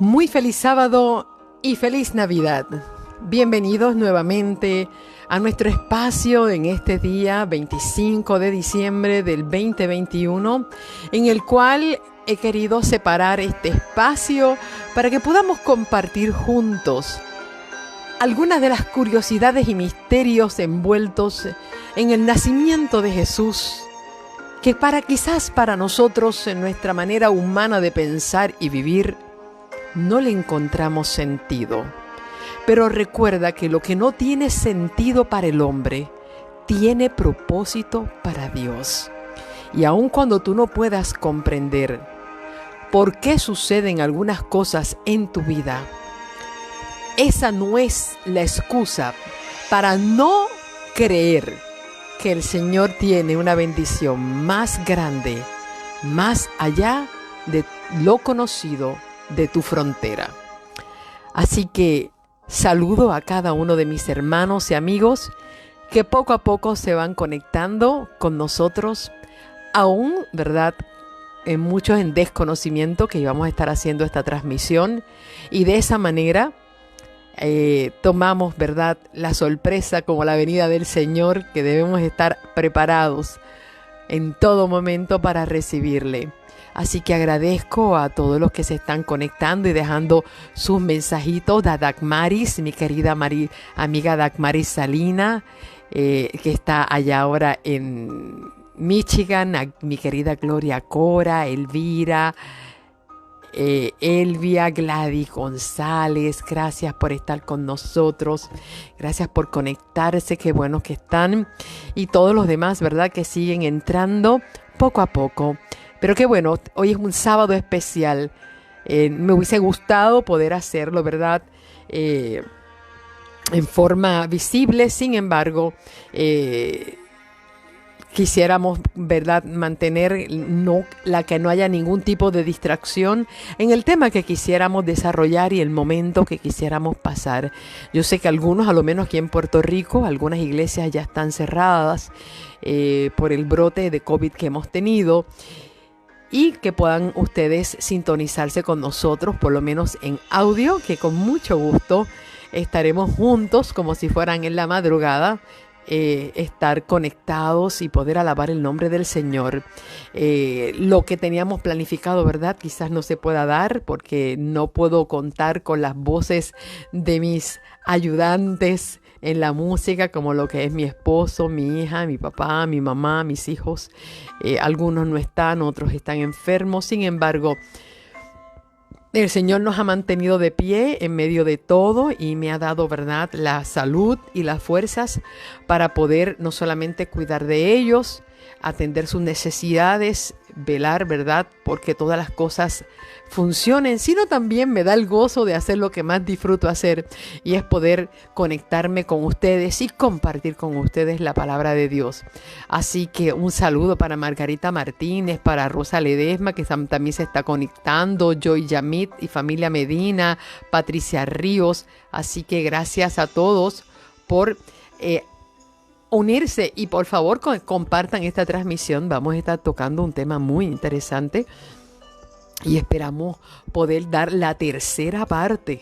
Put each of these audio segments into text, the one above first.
Muy feliz sábado y feliz Navidad. Bienvenidos nuevamente a nuestro espacio en este día 25 de diciembre del 2021, en el cual he querido separar este espacio para que podamos compartir juntos algunas de las curiosidades y misterios envueltos en el nacimiento de Jesús, que quizás para nosotros, en nuestra manera humana de pensar y vivir, no le encontramos sentido. Pero recuerda que lo que no tiene sentido para el hombre, tiene propósito para Dios. Y aun cuando tú no puedas comprender por qué suceden algunas cosas en tu vida, esa no es la excusa para no creer que el Señor tiene una bendición más grande, más allá de lo conocido de tu frontera. Así que saludo a cada uno de mis hermanos y amigos que poco a poco se van conectando con nosotros, aún, ¿verdad?, en muchos en desconocimiento que íbamos a estar haciendo esta transmisión, y de esa manera tomamos, ¿verdad?, la sorpresa como la venida del Señor, que debemos estar preparados en todo momento para recibirle. Así que agradezco a todos los que se están conectando y dejando sus mensajitos. A Dagmaris, mi querida amiga Dagmaris Salina, que está allá ahora en Michigan. A mi querida Gloria Cora, Elvira, Elvia, Gladys González, gracias por estar con nosotros, gracias por conectarse, qué buenos que están, y todos los demás, ¿verdad?, que siguen entrando poco a poco. Pero qué bueno, hoy es un sábado especial. Me hubiese gustado poder hacerlo, ¿verdad?, en forma visible. Sin embargo, quisiéramos, ¿verdad?, mantener que no haya ningún tipo de distracción en el tema que quisiéramos desarrollar y el momento que quisiéramos pasar. Yo sé que algunos, a lo menos aquí en Puerto Rico, algunas iglesias ya están cerradas por el brote de COVID que hemos tenido, y que puedan ustedes sintonizarse con nosotros, por lo menos en audio, que con mucho gusto estaremos juntos como si fueran en la madrugada, estar conectados y poder alabar el nombre del Señor. Lo que teníamos planificado, ¿verdad?, quizás no se pueda dar porque no puedo contar con las voces de mis ayudantes en la música, como lo que es mi esposo, mi hija, mi papá, mi mamá, mis hijos. Algunos no están, otros están enfermos. Sin embargo, el Señor nos ha mantenido de pie en medio de todo y me ha dado, ¿verdad?, la salud y las fuerzas para poder no solamente cuidar de ellos, atender sus necesidades, velar, ¿verdad?, porque todas las cosas funcionen, sino también me da el gozo de hacer lo que más disfruto hacer, y es poder conectarme con ustedes y compartir con ustedes la palabra de Dios. Así que un saludo para Margarita Martínez, para Rosa Ledesma, que también se está conectando, Joy Yamit y familia Medina, Patricia Ríos. Así que gracias a todos por unirse, y por favor compartan esta transmisión. Vamos a estar tocando un tema muy interesante y esperamos poder dar la tercera parte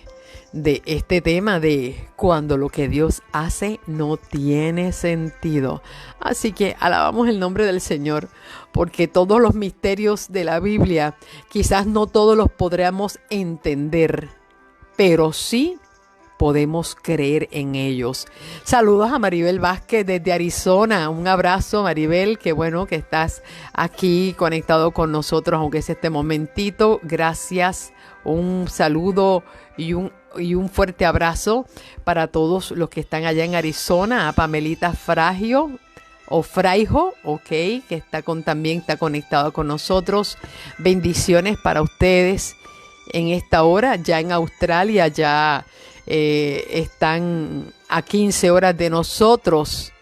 de este tema de cuando lo que Dios hace no tiene sentido. Así que alabamos el nombre del Señor, porque todos los misterios de la Biblia quizás no todos los podríamos entender, pero sí podemos creer en ellos. Saludos a Maribel Vázquez desde Arizona. Un abrazo, Maribel. Qué bueno que estás aquí conectado con nosotros, aunque es este momentito. Gracias. Un saludo y un fuerte abrazo para todos los que están allá en Arizona. A Pamelita Fraijo, que también está conectado con nosotros. Bendiciones para ustedes en esta hora. Ya en Australia ya están a 15 horas de nosotros.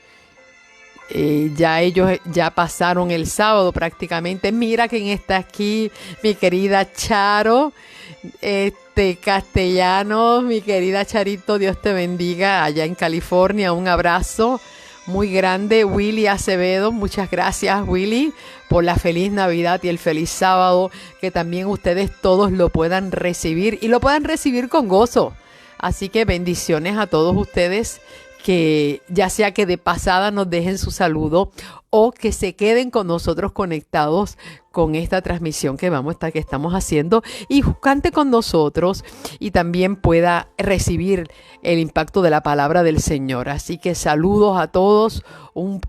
Ya ellos ya pasaron el sábado prácticamente. Mira quién está aquí, mi querida Charo Castellanos, mi querida Charito, Dios te bendiga allá en California. Un abrazo muy grande, Willy Acevedo. Muchas gracias, Willy, por la feliz Navidad y el feliz sábado, que también ustedes todos lo puedan recibir y lo puedan recibir con gozo. Así que bendiciones a todos ustedes, que ya sea que de pasada nos dejen su saludo o que se queden con nosotros conectados con esta transmisión que estamos haciendo, y cante con nosotros y también pueda recibir el impacto de la palabra del Señor. Así que saludos a todos, un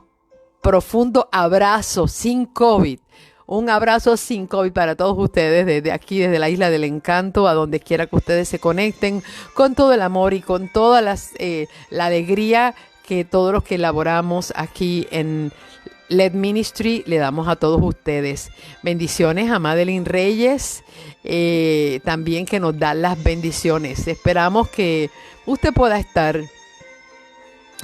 profundo abrazo sin COVID. Un abrazo sin COVID para todos ustedes desde aquí, desde la Isla del Encanto, a donde quiera que ustedes se conecten, con todo el amor y con toda la alegría que todos los que elaboramos aquí en LED Ministry le damos a todos ustedes. Bendiciones a Madeline Reyes, también, que nos da las bendiciones. Esperamos que usted pueda estar.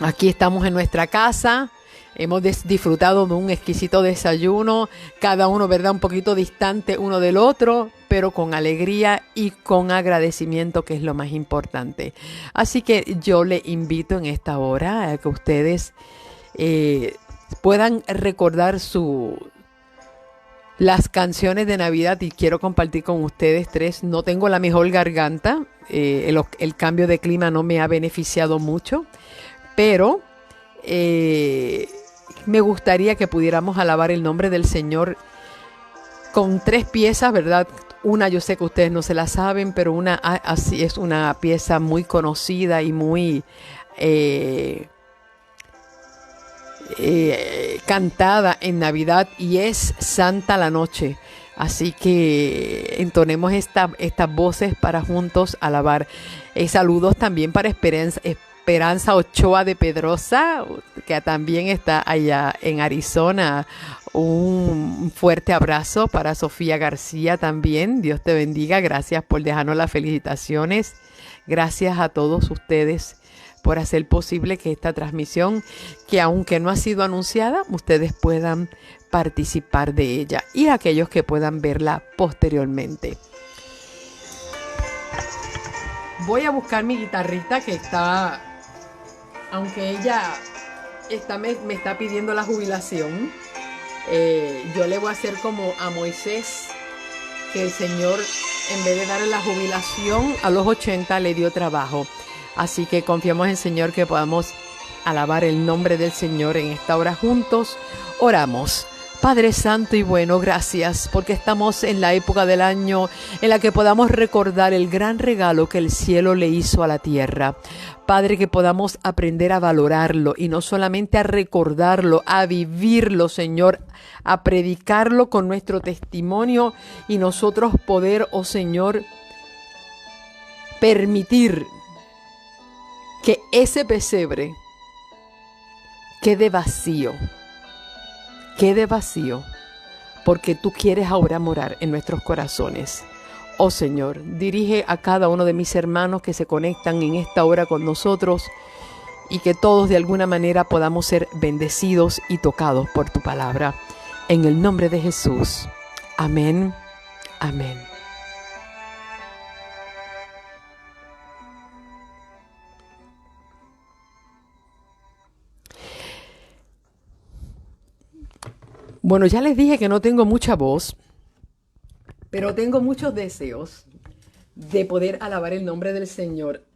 Aquí estamos en nuestra casa. Hemos disfrutado de un exquisito desayuno, cada uno, ¿verdad?, un poquito distante uno del otro, pero con alegría y con agradecimiento, que es lo más importante. Así que yo le invito en esta hora a que ustedes puedan recordar las canciones de Navidad, y quiero compartir con ustedes tres. No tengo la mejor garganta, el cambio de clima no me ha beneficiado mucho, pero me gustaría que pudiéramos alabar el nombre del Señor con tres piezas, ¿verdad? Una, yo sé que ustedes no se la saben, pero una así es una pieza muy conocida y muy cantada en Navidad, y es Santa la Noche. Así que entonemos estas voces para juntos alabar. Saludos también para Esperanza Ochoa de Pedrosa, que también está allá en Arizona. Un fuerte abrazo para Sofía García también. Dios te bendiga. Gracias por dejarnos las felicitaciones. Gracias a todos ustedes por hacer posible que esta transmisión, que aunque no ha sido anunciada, ustedes puedan participar de ella, y aquellos que puedan verla posteriormente. Voy a buscar mi guitarrita, que está, aunque ella me está pidiendo la jubilación, yo le voy a hacer como a Moisés, que el Señor, en vez de darle la jubilación a los 80, le dio trabajo. Así que confiamos en el Señor, que podamos alabar el nombre del Señor en esta hora juntos. Oramos. Padre santo y bueno, gracias porque estamos en la época del año en la que podamos recordar el gran regalo que el cielo le hizo a la tierra. Padre, que podamos aprender a valorarlo, y no solamente a recordarlo, a vivirlo, Señor, a predicarlo con nuestro testimonio, y nosotros poder, oh Señor, permitir que ese pesebre quede vacío, porque tú quieres ahora morar en nuestros corazones. Oh Señor, dirige a cada uno de mis hermanos que se conectan en esta hora con nosotros, y que todos de alguna manera podamos ser bendecidos y tocados por tu palabra. En el nombre de Jesús. Amén. Amén. Bueno, ya les dije que no tengo mucha voz, pero tengo muchos deseos de poder alabar el nombre del Señor.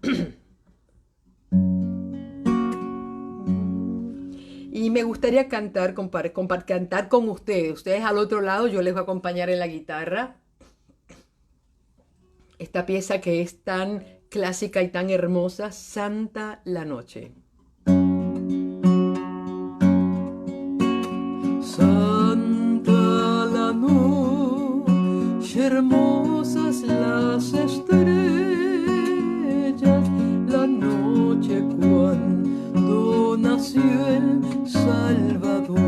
Y me gustaría cantar con ustedes. Ustedes al otro lado, yo les voy a acompañar en la guitarra. Esta pieza que es tan clásica y tan hermosa, Santa la Noche. Hermosas las estrellas, la noche cuando nació el Salvador.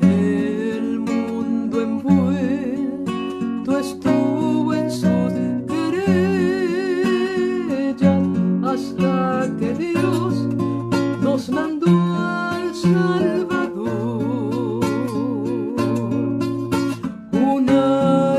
El mundo envuelto estuvo en sus querellas, hasta que Dios nos mandó al Salvador. Una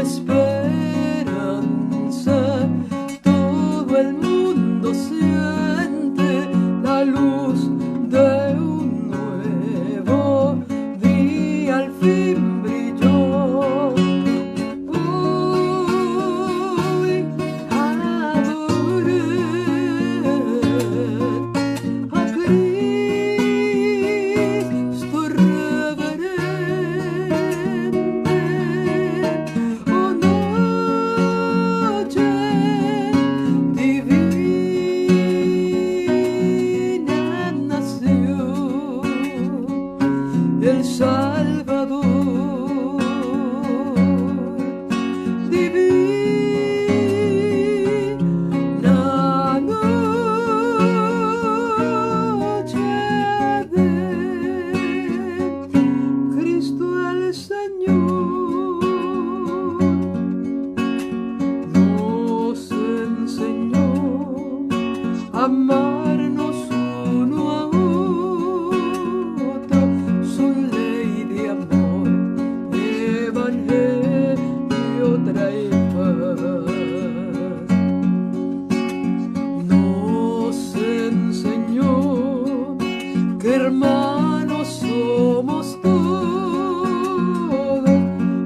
Salvador. Divina noche de Cristo el Señor nos enseñó a amarnos uno a otro, su ley de amor, evangelio trae paz. Nos enseñó que hermanos somos todos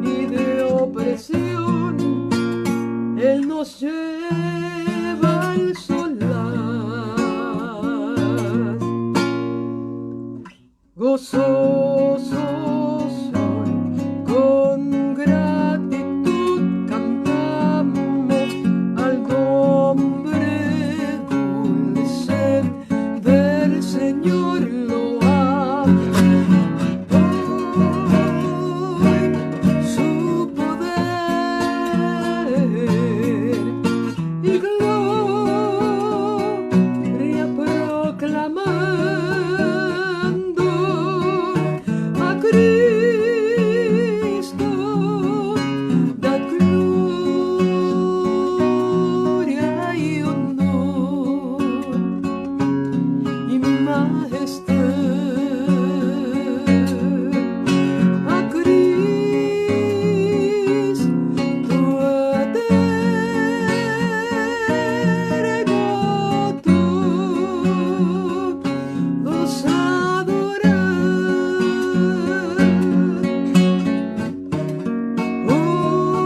y de opresión Él nos lleva al solaz. Gozoso soy, con gratitud cantamos al nombre dulce del Señor loable. Hoy su poder y gloria proclamando a Cristo, da gloria y honor y majestad a Cristo eterno, todos adorar. Hoy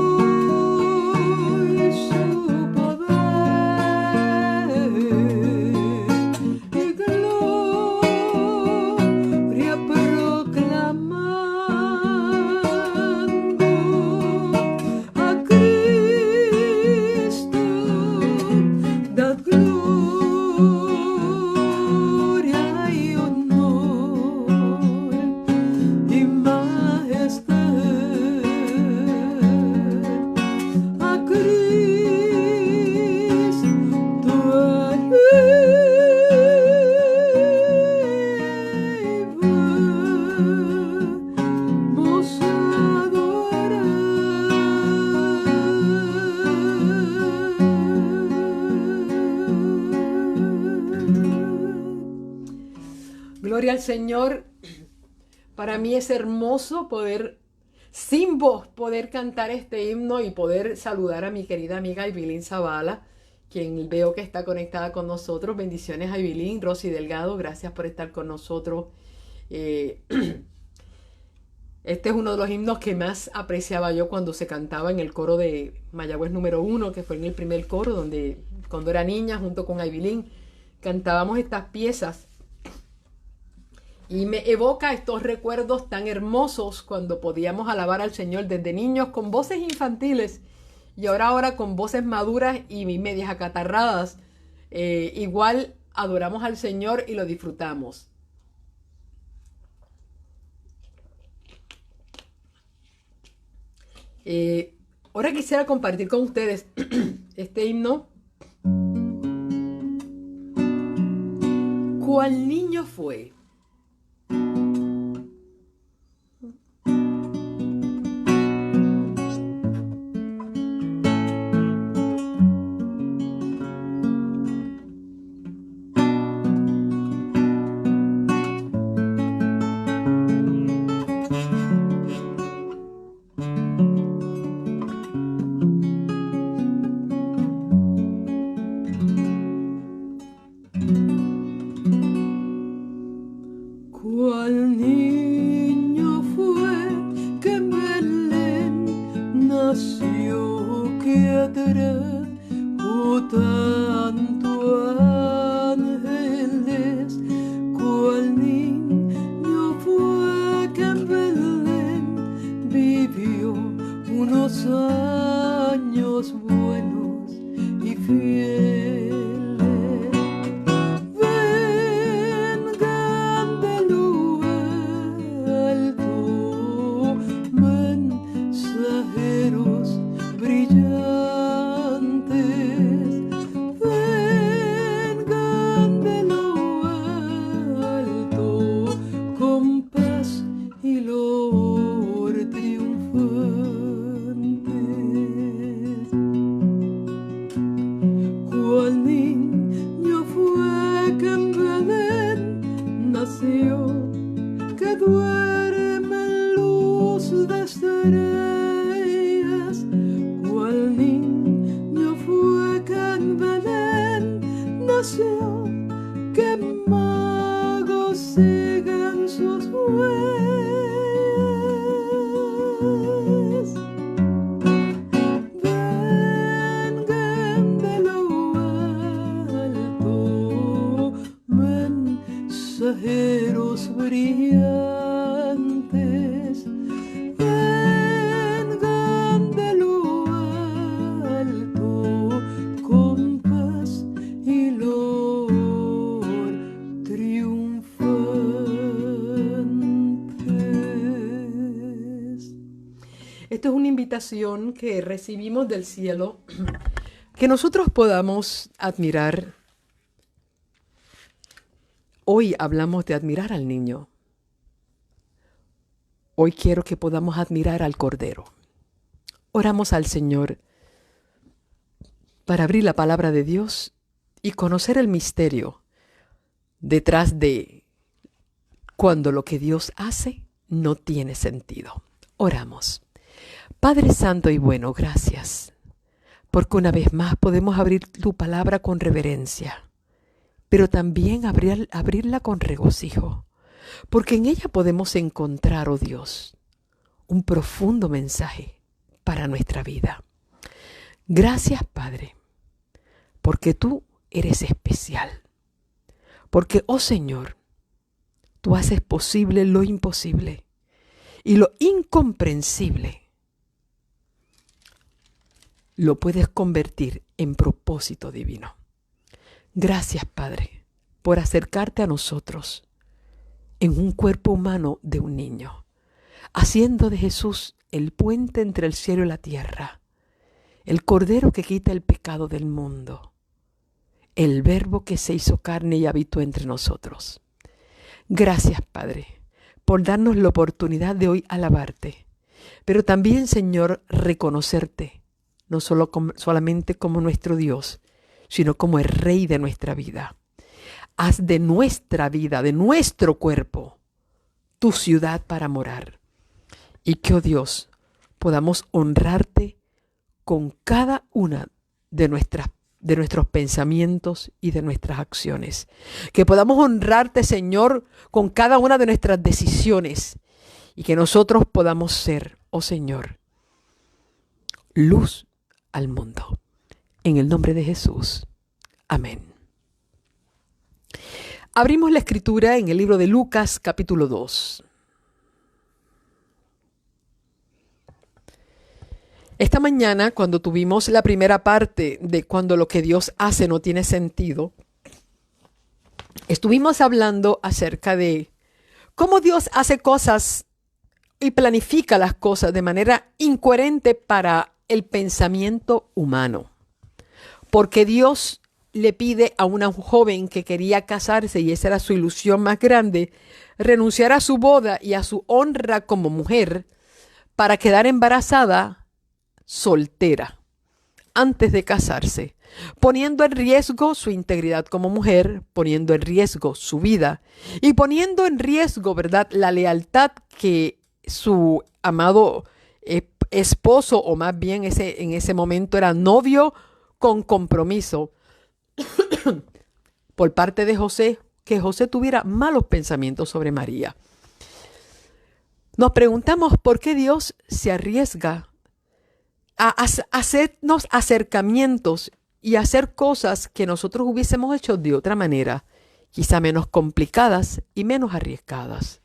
su poder y gloria proclamando a Cristo, da gloria y honor y majestad a Cristo elevamos a adorar. Gloria al Señor. Para mí es hermoso poder, sin voz, poder cantar este himno y poder saludar a mi querida amiga Ibilín Zavala, quien veo que está conectada con nosotros. Bendiciones a Ibilín. Rosy Delgado, gracias por estar con nosotros. Este es uno de los himnos que más apreciaba yo cuando se cantaba en el coro de Mayagüez número 1, que fue en el primer coro, donde cuando era niña, junto con Ibilín, cantábamos estas piezas. Y me evoca estos recuerdos tan hermosos cuando podíamos alabar al Señor desde niños con voces infantiles y ahora con voces maduras y medias acatarradas. Igual adoramos al Señor y lo disfrutamos. Ahora quisiera compartir con ustedes este himno. ¿Cuál niño fue? ¿Cuál niño fue que en Belén nació, que atrajo tanto ángeles? ¿Cuál niño fue que en Belén vivió unos años buenos y fieles? Vengan del lugar alto Esto es una invitación que recibimos del cielo, que nosotros podamos admirar. Hoy hablamos de admirar al niño. Hoy quiero que podamos admirar al Cordero. Oramos al Señor para abrir la palabra de Dios y conocer el misterio detrás de cuando lo que Dios hace no tiene sentido. Oramos. Padre Santo y bueno, gracias, porque una vez más podemos abrir tu palabra con reverencia, pero también abrirla con regocijo, porque en ella podemos encontrar, oh Dios, un profundo mensaje para nuestra vida. Gracias, Padre, porque tú eres especial, porque, oh Señor, tú haces posible lo imposible y lo incomprensible lo puedes convertir en propósito divino. Gracias, Padre, por acercarte a nosotros en un cuerpo humano de un niño, haciendo de Jesús el puente entre el cielo y la tierra, el Cordero que quita el pecado del mundo, el Verbo que se hizo carne y habitó entre nosotros. Gracias, Padre, por darnos la oportunidad de hoy alabarte, pero también, Señor, reconocerte, no solamente como nuestro Dios, sino como el Rey de nuestra vida. Haz de nuestra vida, de nuestro cuerpo, tu ciudad para morar. Y que, oh Dios, podamos honrarte con cada una de nuestros pensamientos y de nuestras acciones. Que podamos honrarte, Señor, con cada una de nuestras decisiones. Y que nosotros podamos ser, oh Señor, luz al mundo. En el nombre de Jesús. Amén. Abrimos la escritura en el libro de Lucas, capítulo 2. Esta mañana, cuando tuvimos la primera parte de cuando lo que Dios hace no tiene sentido, estuvimos hablando acerca de cómo Dios hace cosas y planifica las cosas de manera incoherente para el pensamiento humano. Porque Dios le pide a una joven que quería casarse, y esa era su ilusión más grande, renunciar a su boda y a su honra como mujer para quedar embarazada soltera antes de casarse, poniendo en riesgo su integridad como mujer, poniendo en riesgo su vida y poniendo en riesgo, ¿verdad?, la lealtad que su amado esposo, o más bien en ese momento era novio con compromiso, por parte de José, que José tuviera malos pensamientos sobre María. Nos preguntamos por qué Dios se arriesga a hacernos acercamientos y hacer cosas que nosotros hubiésemos hecho de otra manera, quizá menos complicadas y menos arriesgadas.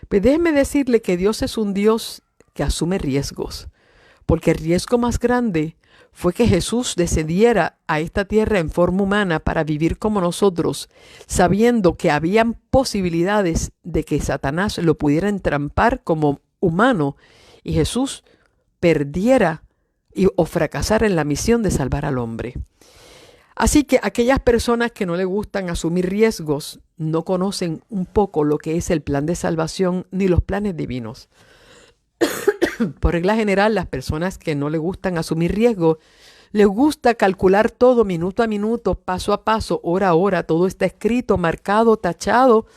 Pues déjeme decirle que Dios es un Dios que asume riesgos, porque el riesgo más grande fue que Jesús descendiera a esta tierra en forma humana para vivir como nosotros, sabiendo que habían posibilidades de que Satanás lo pudiera entrampar como humano y Jesús perdiera o fracasara en la misión de salvar al hombre. Así que aquellas personas que no le gustan asumir riesgos no conocen un poco lo que es el plan de salvación ni los planes divinos. Por regla general, las personas que no le gustan asumir riesgos, les gusta calcular todo minuto a minuto, paso a paso, hora a hora, todo está escrito, marcado, tachado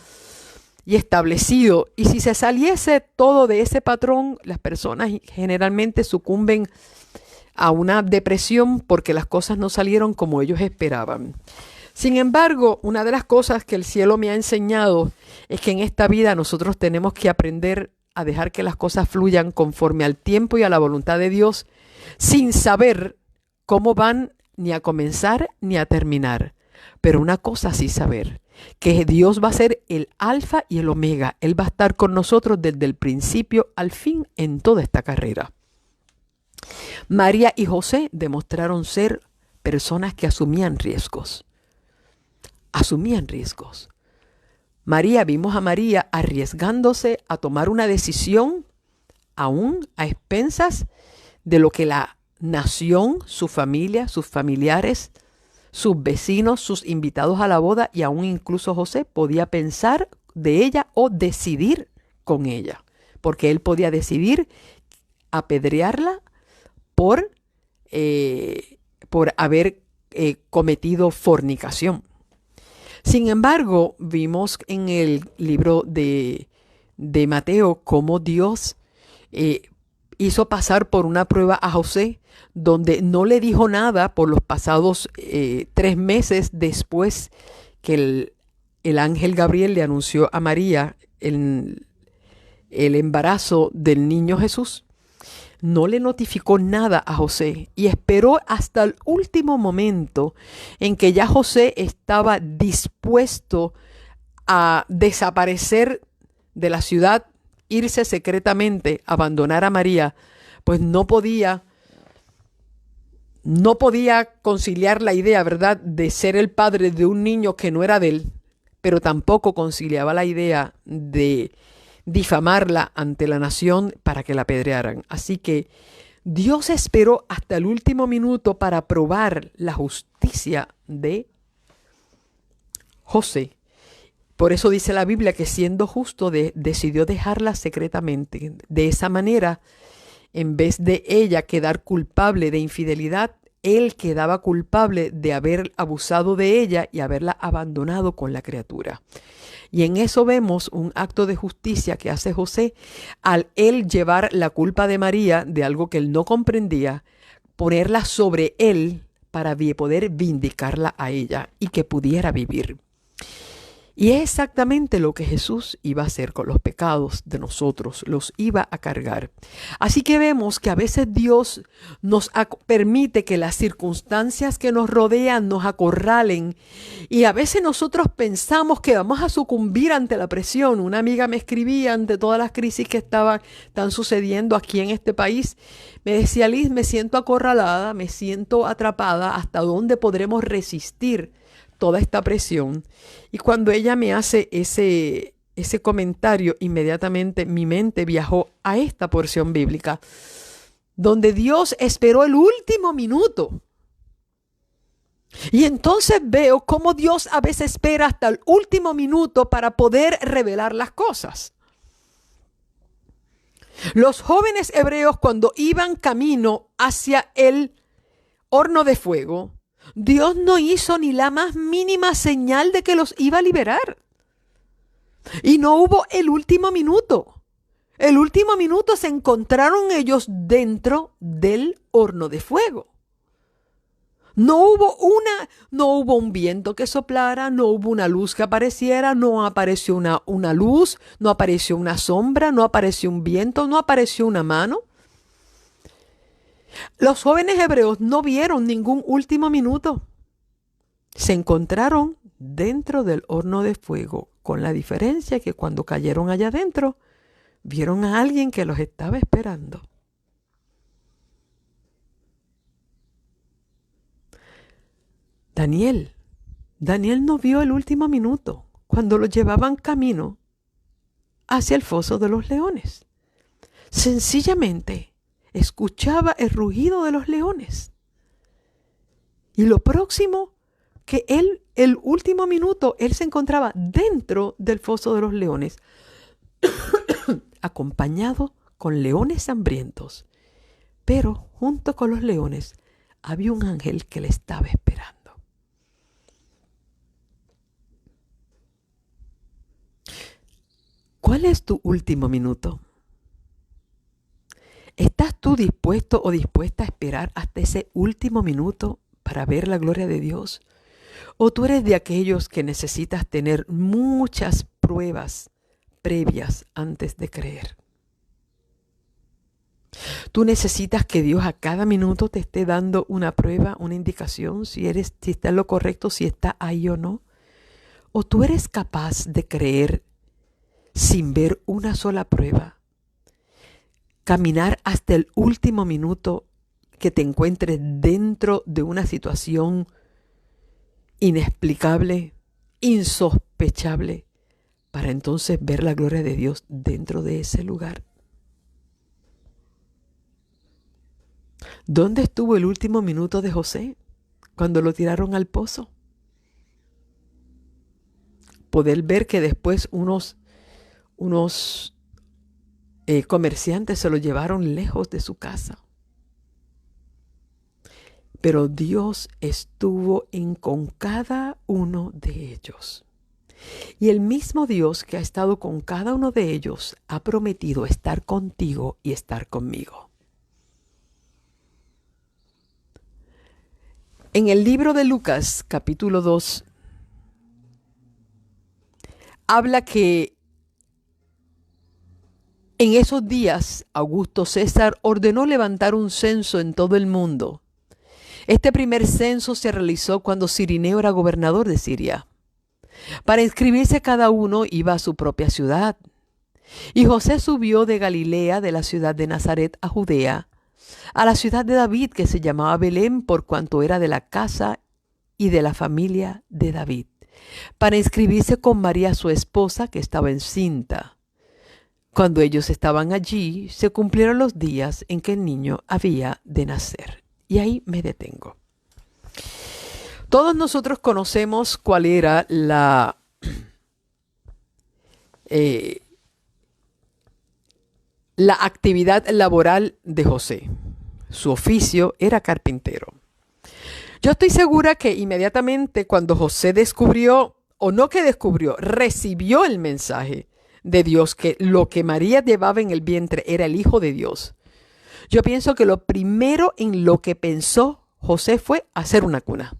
y establecido. Y si se saliese todo de ese patrón, las personas generalmente sucumben a una depresión porque las cosas no salieron como ellos esperaban. Sin embargo, una de las cosas que el cielo me ha enseñado es que en esta vida nosotros tenemos que aprender a dejar que las cosas fluyan conforme al tiempo y a la voluntad de Dios, sin saber cómo van ni a comenzar ni a terminar. Pero una cosa sí saber, que Dios va a ser el alfa y el omega. Él va a estar con nosotros desde el principio al fin en toda esta carrera. María y José demostraron ser personas que asumían riesgos. Asumían riesgos. Vimos a María arriesgándose a tomar una decisión aún a expensas de lo que la nación, su familia, sus familiares, sus vecinos, sus invitados a la boda y aún incluso José podía pensar de ella o decidir con ella, porque él podía decidir apedrearla por haber cometido fornicación. Sin embargo, vimos en el libro de Mateo cómo Dios hizo pasar por una prueba a José, donde no le dijo nada por los pasados 3 meses después que el ángel Gabriel le anunció a María el embarazo del niño Jesús. No le notificó nada a José y esperó hasta el último momento en que ya José estaba dispuesto a desaparecer de la ciudad, irse secretamente, abandonar a María, pues no podía conciliar la idea, ¿verdad?, de ser el padre de un niño que no era de él, pero tampoco conciliaba la idea de difamarla ante la nación para que la apedrearan. Así que Dios esperó hasta el último minuto para probar la justicia de José. Por eso dice la Biblia que siendo justo decidió dejarla secretamente. De esa manera, en vez de ella quedar culpable de infidelidad, él quedaba culpable de haber abusado de ella y haberla abandonado con la criatura. Y en eso vemos un acto de justicia que hace José al él llevar la culpa de María de algo que él no comprendía, ponerla sobre él para poder vindicarla a ella y que pudiera vivir. Y es exactamente lo que Jesús iba a hacer con los pecados de nosotros, los iba a cargar. Así que vemos que a veces Dios nos permite que las circunstancias que nos rodean nos acorralen y a veces nosotros pensamos que vamos a sucumbir ante la presión. Una amiga me escribía ante todas las crisis que están sucediendo aquí en este país. Me decía: Liz, me siento acorralada, me siento atrapada, ¿hasta dónde podremos resistir toda esta presión? Y cuando ella me hace ese comentario, inmediatamente mi mente viajó a esta porción bíblica, donde Dios esperó el último minuto. Y entonces veo cómo Dios a veces espera hasta el último minuto para poder revelar las cosas. Los jóvenes hebreos, cuando iban camino hacia el horno de fuego, Dios no hizo ni la más mínima señal de que los iba a liberar. Y no hubo el último minuto. El último minuto se encontraron ellos dentro del horno de fuego. No hubo un viento que soplara, no hubo una luz que apareciera, no apareció una luz, no apareció una sombra, no apareció un viento, no apareció una mano. Los jóvenes hebreos no vieron ningún último minuto. Se encontraron dentro del horno de fuego, con la diferencia que cuando cayeron allá adentro, vieron a alguien que los estaba esperando. Daniel no vio el último minuto cuando lo llevaban camino hacia el foso de los leones. Sencillamente escuchaba el rugido de los leones. Y lo próximo que el último minuto, él se encontraba dentro del foso de los leones, acompañado con leones hambrientos. Pero junto con los leones había un ángel que le estaba esperando. ¿Cuál es tu último minuto? ¿Estás tú dispuesto o dispuesta a esperar hasta ese último minuto para ver la gloria de Dios? ¿O tú eres de aquellos que necesitas tener muchas pruebas previas antes de creer? Tú necesitas que Dios a cada minuto te esté dando una prueba, una indicación, si está en lo correcto, si está ahí o no. ¿O tú eres capaz de creer sin ver una sola prueba? Caminar hasta el último minuto que te encuentres dentro de una situación inexplicable, insospechable, para entonces ver la gloria de Dios dentro de ese lugar. ¿Dónde estuvo el último minuto de José cuando lo tiraron al pozo? Poder ver que después unos comerciantes se lo llevaron lejos de su casa. Pero Dios estuvo con cada uno de ellos. Y el mismo Dios que ha estado con cada uno de ellos ha prometido estar contigo y estar conmigo. En el libro de Lucas, capítulo 2, habla que en esos días Augusto César ordenó levantar un censo en todo el mundo. Este primer censo se realizó cuando Cirineo era gobernador de Siria. Para inscribirse cada uno iba a su propia ciudad. Y José subió de Galilea, de la ciudad de Nazaret, a Judea, a la ciudad de David, que se llamaba Belén, por cuanto era de la casa y de la familia de David, para inscribirse con María su esposa, que estaba encinta. Cuando ellos estaban allí, se cumplieron los días en que el niño había de nacer. Y ahí me detengo. Todos nosotros conocemos cuál era la actividad laboral de José. Su oficio era carpintero. Yo estoy segura que inmediatamente cuando José descubrió, o no que descubrió, recibió el mensaje de Dios, que lo que María llevaba en el vientre era el Hijo de Dios. Yo pienso que lo primero en lo que pensó José fue hacer una cuna.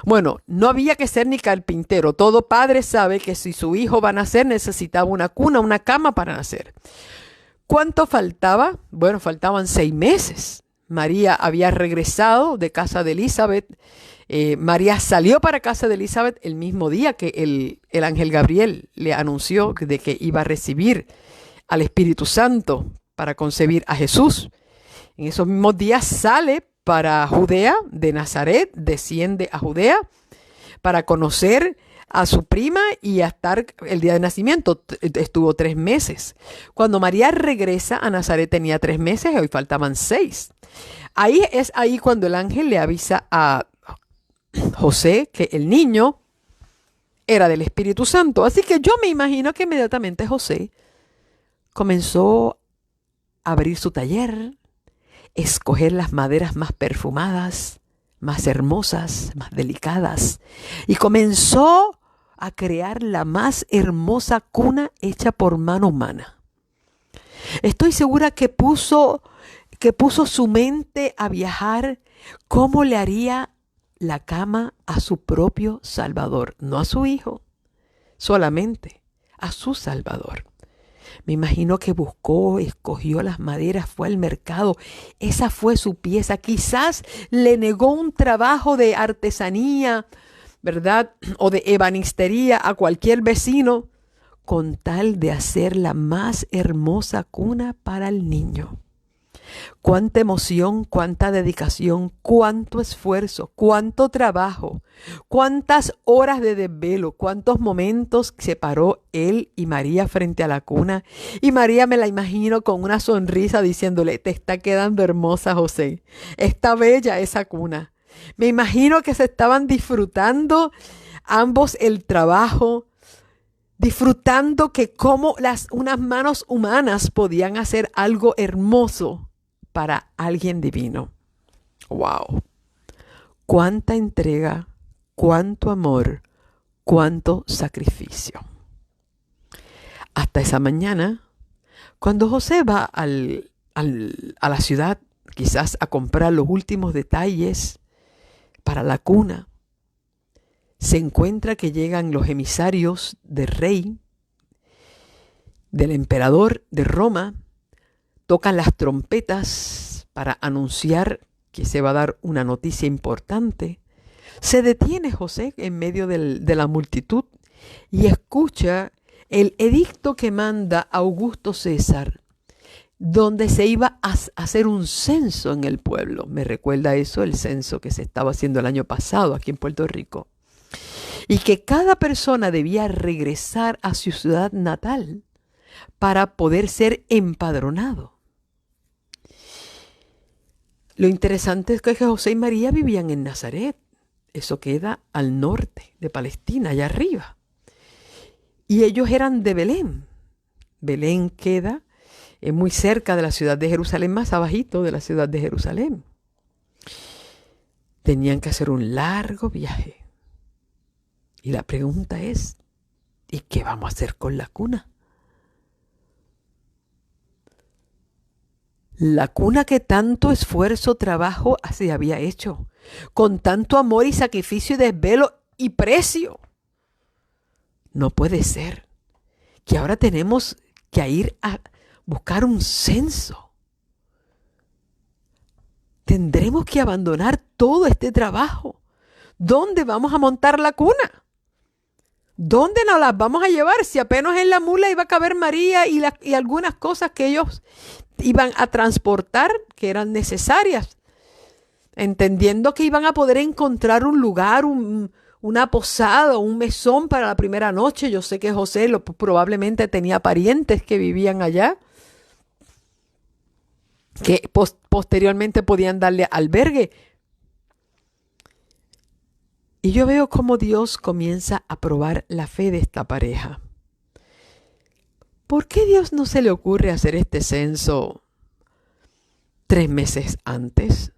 Bueno, no había que ser ni carpintero. Todo padre sabe que si su hijo va a nacer necesitaba una cuna, una cama para nacer. ¿Cuánto faltaba? Bueno, faltaban 6 meses. María había regresado de casa de Elizabeth. María salió para casa de Elizabeth el mismo día que el ángel Gabriel le anunció de que iba a recibir al Espíritu Santo para concebir a Jesús. En esos mismos días sale para Judea, de Nazaret, desciende a Judea para conocer a su prima y a estar el día de nacimiento. Estuvo 3 meses. Cuando María regresa a Nazaret tenía 3 meses y hoy faltaban 6. Ahí cuando el ángel le avisa a José que el niño era del Espíritu Santo. Así que yo me imagino que inmediatamente José comenzó a abrir su taller, escoger las maderas más perfumadas, más hermosas, más delicadas, y comenzó a crear la más hermosa cuna hecha por mano humana. Estoy segura que puso su mente a viajar cómo le haría la cama a su propio Salvador, no a su hijo, solamente a su Salvador. Me imagino que buscó, escogió las maderas, fue al mercado. Esa fue su pieza. Quizás le negó un trabajo de artesanía, ¿verdad? O de ebanistería a cualquier vecino, con tal de hacer la más hermosa cuna para el niño. Cuánta emoción, cuánta dedicación, cuánto esfuerzo, cuánto trabajo, cuántas horas de desvelo, cuántos momentos se paró él y María frente a la cuna. Y María me la imagino con una sonrisa diciéndole: te está quedando hermosa, José. Está bella esa cuna. Me imagino que se estaban disfrutando ambos el trabajo, disfrutando que cómo unas manos humanas podían hacer algo hermoso para alguien divino. ¡Wow! Cuánta entrega, cuánto amor, cuánto sacrificio. Hasta esa mañana, cuando José va a la ciudad, quizás a comprar los últimos detalles para la cuna, se encuentra que llegan los emisarios del rey, del emperador de Roma, tocan las trompetas para anunciar que se va a dar una noticia importante. Se detiene José en medio de la multitud y escucha el edicto que manda Augusto César, donde se iba a hacer un censo en el pueblo. Me recuerda eso, el censo que se estaba haciendo el año pasado aquí en Puerto Rico. Y que cada persona debía regresar a su ciudad natal para poder ser empadronado. Lo interesante es que José y María vivían en Nazaret. Eso queda al norte de Palestina, allá arriba. Y ellos eran de Belén. Belén queda muy cerca de la ciudad de Jerusalén, más abajito de la ciudad de Jerusalén. Tenían que hacer un largo viaje. Y la pregunta es, ¿y qué vamos a hacer con la cuna? La cuna que tanto esfuerzo, trabajo se había hecho, con tanto amor y sacrificio y desvelo y precio. No puede ser que ahora tenemos que ir a buscar un censo. Tendremos que abandonar todo este trabajo. ¿Dónde vamos a montar la cuna? ¿Dónde nos las vamos a llevar? Si apenas en la mula iba a caber María y algunas cosas que ellos iban a transportar que eran necesarias, entendiendo que iban a poder encontrar un lugar, una posada, un mesón para la primera noche. Yo sé que José probablemente tenía parientes que vivían allá, que posteriormente podían darle albergue. Y yo veo cómo Dios comienza a probar la fe de esta pareja. ¿Por qué Dios no se le ocurre hacer este censo 3 meses antes?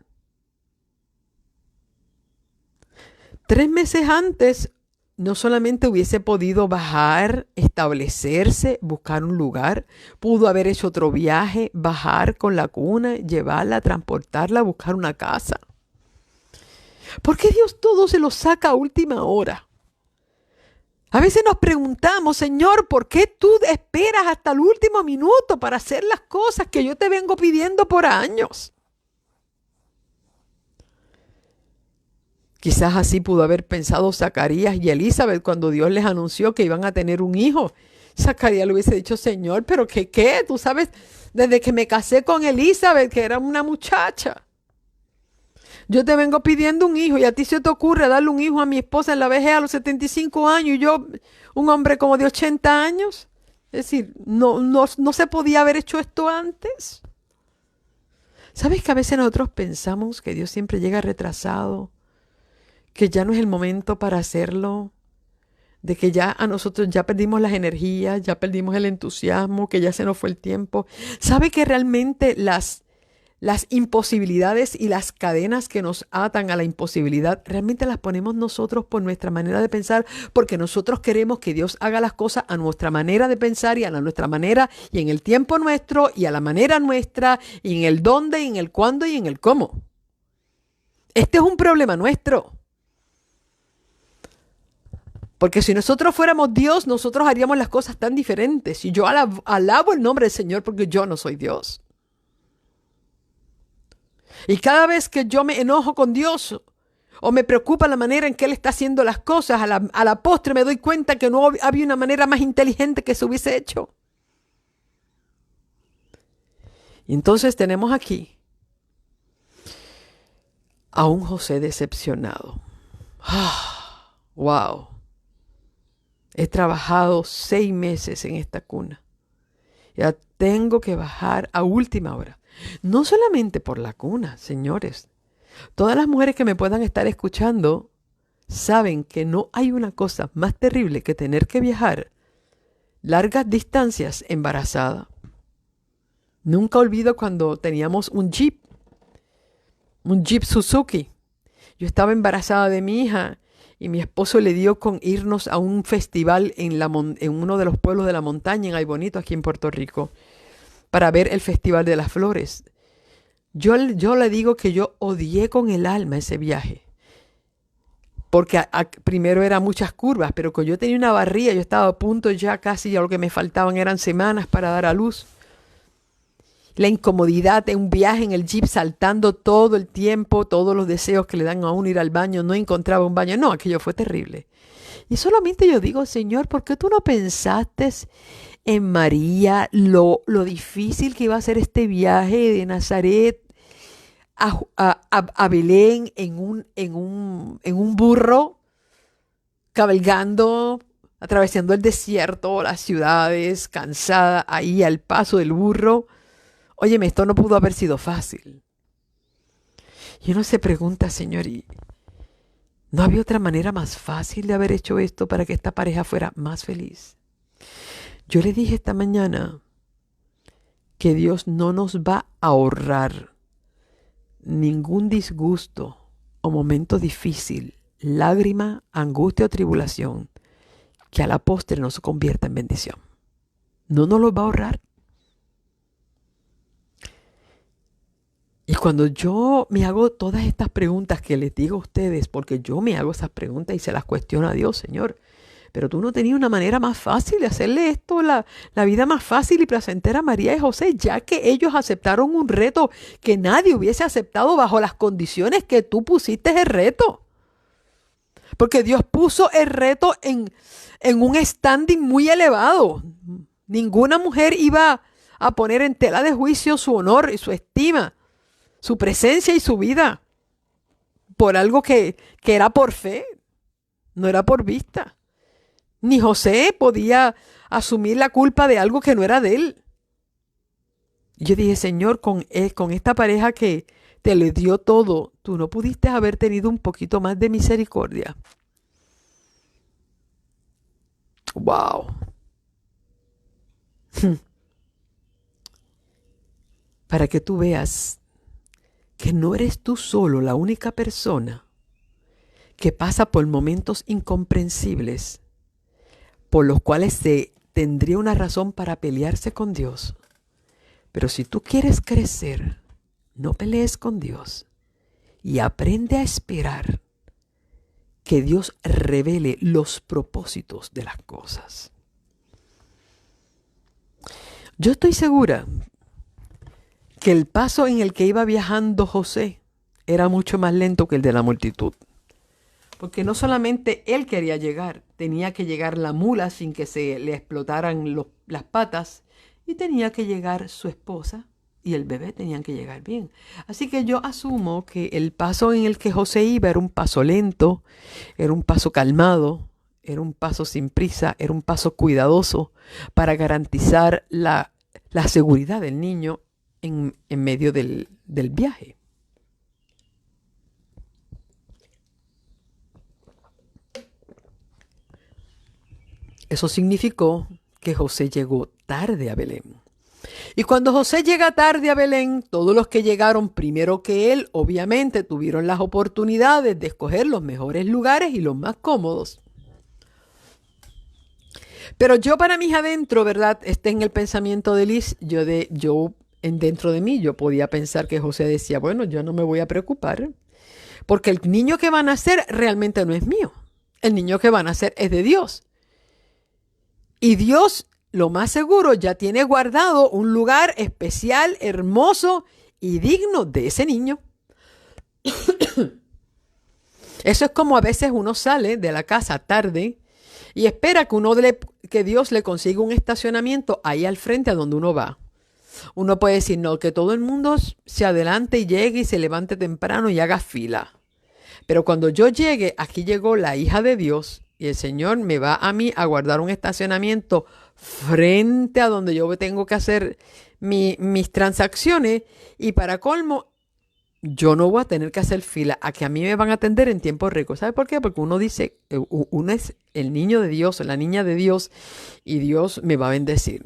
3 meses antes no solamente hubiese podido bajar, establecerse, buscar un lugar, pudo haber hecho otro viaje, bajar con la cuna, llevarla, transportarla, buscar una casa. ¿Por qué Dios todo se lo saca a última hora? A veces nos preguntamos, Señor, ¿por qué tú esperas hasta el último minuto para hacer las cosas que yo te vengo pidiendo por años? Quizás así pudo haber pensado Zacarías y Elizabeth cuando Dios les anunció que iban a tener un hijo. Zacarías le hubiese dicho, Señor, ¿pero qué? Tú sabes, desde que me casé con Elizabeth, que era una muchacha, yo te vengo pidiendo un hijo y a ti se te ocurre darle un hijo a mi esposa en la vejez a los 75 años y yo, un hombre como de 80 años. Es decir, no se podía haber hecho esto antes. ¿Sabes que a veces nosotros pensamos que Dios siempre llega retrasado? Que ya no es el momento para hacerlo, de que ya a nosotros ya perdimos las energías, ya perdimos el entusiasmo, que ya se nos fue el tiempo. ¿Sabe que realmente las imposibilidades y las cadenas que nos atan a la imposibilidad realmente las ponemos nosotros por nuestra manera de pensar, porque nosotros queremos que Dios haga las cosas a nuestra manera de pensar y a nuestra manera y en el tiempo nuestro y a la manera nuestra y en el dónde y en el cuándo y en el cómo? Este es un problema nuestro. Porque si nosotros fuéramos Dios, nosotros haríamos las cosas tan diferentes. Y yo alabo el nombre del Señor porque yo no soy Dios. Y cada vez que yo me enojo con Dios o me preocupa la manera en que Él está haciendo las cosas, a la postre me doy cuenta que no había una manera más inteligente que se hubiese hecho. Y entonces tenemos aquí a un José decepcionado. ¡Wow! He trabajado 6 meses en esta cuna. Ya tengo que bajar a última hora. No solamente por la cuna, señores. Todas las mujeres que me puedan estar escuchando saben que no hay una cosa más terrible que tener que viajar largas distancias embarazada. Nunca olvido cuando teníamos un Jeep Suzuki. Yo estaba embarazada de mi hija y mi esposo le dio con irnos a un festival en uno de los pueblos de la montaña, en Aybonito, aquí en Puerto Rico, para ver el Festival de las Flores. Yo le digo que yo odié con el alma ese viaje, porque primero eran muchas curvas, pero que yo tenía una barriga, yo estaba a punto ya casi, ya lo que me faltaban eran semanas para dar a luz. La incomodidad de un viaje en el Jeep saltando todo el tiempo, todos los deseos que le dan a uno ir al baño, no encontraba un baño, no, aquello fue terrible. Y solamente yo digo, Señor, ¿por qué tú no pensaste en María, lo difícil que iba a ser este viaje de Nazaret a Belén en un burro, cabalgando, atravesando el desierto, las ciudades, cansada ahí al paso del burro? Óyeme, esto no pudo haber sido fácil. Y uno se pregunta, Señor, ¿y no había otra manera más fácil de haber hecho esto para que esta pareja fuera más feliz? Yo le dije esta mañana que Dios no nos va a ahorrar ningún disgusto o momento difícil, lágrima, angustia o tribulación, que a la postre no se convierta en bendición. No nos lo va a ahorrar. Y cuando yo me hago todas estas preguntas que les digo a ustedes, porque yo me hago esas preguntas y se las cuestiono a Dios, Señor, pero tú no tenías una manera más fácil de hacerle esto, la vida más fácil y placentera a María y José, ya que ellos aceptaron un reto que nadie hubiese aceptado bajo las condiciones que tú pusiste el reto. Porque Dios puso el reto en un standing muy elevado. Ninguna mujer iba a poner en tela de juicio su honor y su estima, su presencia y su vida, por algo que era por fe, no era por vista. Ni José podía asumir la culpa de algo que no era de él. Yo dije, Señor, con esta pareja que te le dio todo, tú no pudiste haber tenido un poquito más de misericordia. Wow. Para que tú veas que no eres tú solo la única persona que pasa por momentos incomprensibles, por los cuales se tendría una razón para pelearse con Dios. Pero si tú quieres crecer, no pelees con Dios y aprende a esperar que Dios revele los propósitos de las cosas. Yo estoy segura que el paso en el que iba viajando José era mucho más lento que el de la multitud. Porque no solamente él quería llegar, tenía que llegar la mula sin que se le explotaran las patas, y tenía que llegar su esposa y el bebé tenían que llegar bien. Así que yo asumo que el paso en el que José iba era un paso lento, era un paso calmado, era un paso sin prisa, era un paso cuidadoso para garantizar la seguridad del niño en medio del viaje. Eso significó que José llegó tarde a Belén. Y cuando José llega tarde a Belén, todos los que llegaron primero que él, obviamente, tuvieron las oportunidades de escoger los mejores lugares y los más cómodos. Pero yo para mis adentro, ¿verdad? En el pensamiento de Liz, dentro de mí, yo podía pensar que José decía, bueno, yo no me voy a preocupar, porque el niño que van a nacer realmente no es mío. El niño que van a nacer es de Dios. Y Dios, lo más seguro, ya tiene guardado un lugar especial, hermoso y digno de ese niño. Eso es como a veces uno sale de la casa tarde y espera que Dios le consiga un estacionamiento ahí al frente a donde uno va. Uno puede decir, no, que todo el mundo se adelante y llegue y se levante temprano y haga fila. Pero cuando yo llegue, aquí llegó la hija de Dios y el Señor me va a mí a guardar un estacionamiento frente a donde yo tengo que hacer mis transacciones, y para colmo, yo no voy a tener que hacer fila a que a mí me van a atender en tiempo récord. ¿Sabe por qué? Porque uno dice, uno es el niño de Dios, la niña de Dios, y Dios me va a bendecir.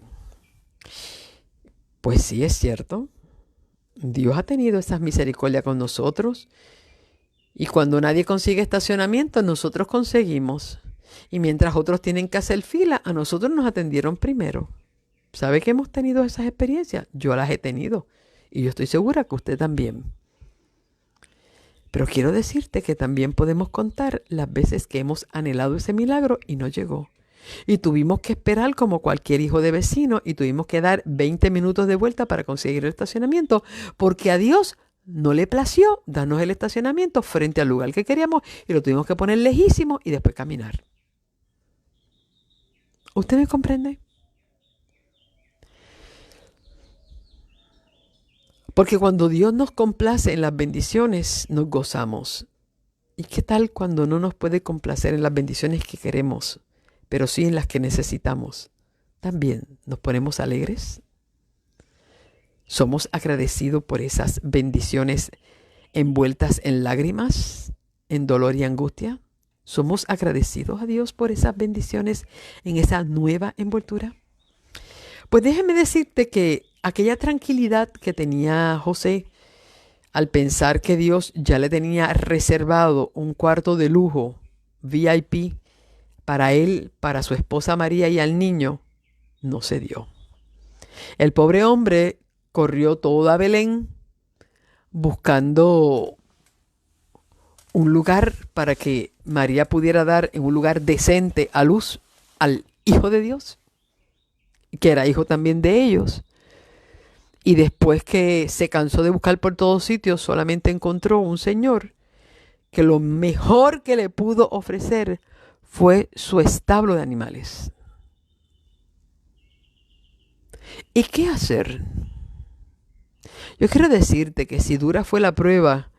Pues sí, es cierto. Dios ha tenido esas misericordias con nosotros. Y cuando nadie consigue estacionamiento, nosotros conseguimos. Y mientras otros tienen que hacer fila, a nosotros nos atendieron primero. ¿Sabe que hemos tenido esas experiencias? Yo las he tenido. Y yo estoy segura que usted también. Pero quiero decirte que también podemos contar las veces que hemos anhelado ese milagro y no llegó. Y tuvimos que esperar como cualquier hijo de vecino y tuvimos que dar 20 minutos de vuelta para conseguir el estacionamiento, porque a Dios no le plació darnos el estacionamiento frente al lugar que queríamos y lo tuvimos que poner lejísimo y después caminar. ¿Usted me comprende? Porque cuando Dios nos complace en las bendiciones, nos gozamos. ¿Y qué tal cuando no nos puede complacer en las bendiciones que queremos, pero sí en las que necesitamos? También nos ponemos alegres. Somos agradecidos por esas bendiciones envueltas en lágrimas, en dolor y angustia? ¿Somos agradecidos a Dios por esas bendiciones en esa nueva envoltura? Pues déjeme decirte que aquella tranquilidad que tenía José al pensar que Dios ya le tenía reservado un cuarto de lujo, VIP, para él, para su esposa María y al niño, no se dio. El pobre hombre corrió toda Belén buscando un lugar para que María pudiera dar en un lugar decente a luz al Hijo de Dios, que era hijo también de ellos. Y después que se cansó de buscar por todos sitios, solamente encontró un señor que lo mejor que le pudo ofrecer fue su establo de animales. ¿Y qué hacer? Yo quiero decirte que si dura fue la prueba,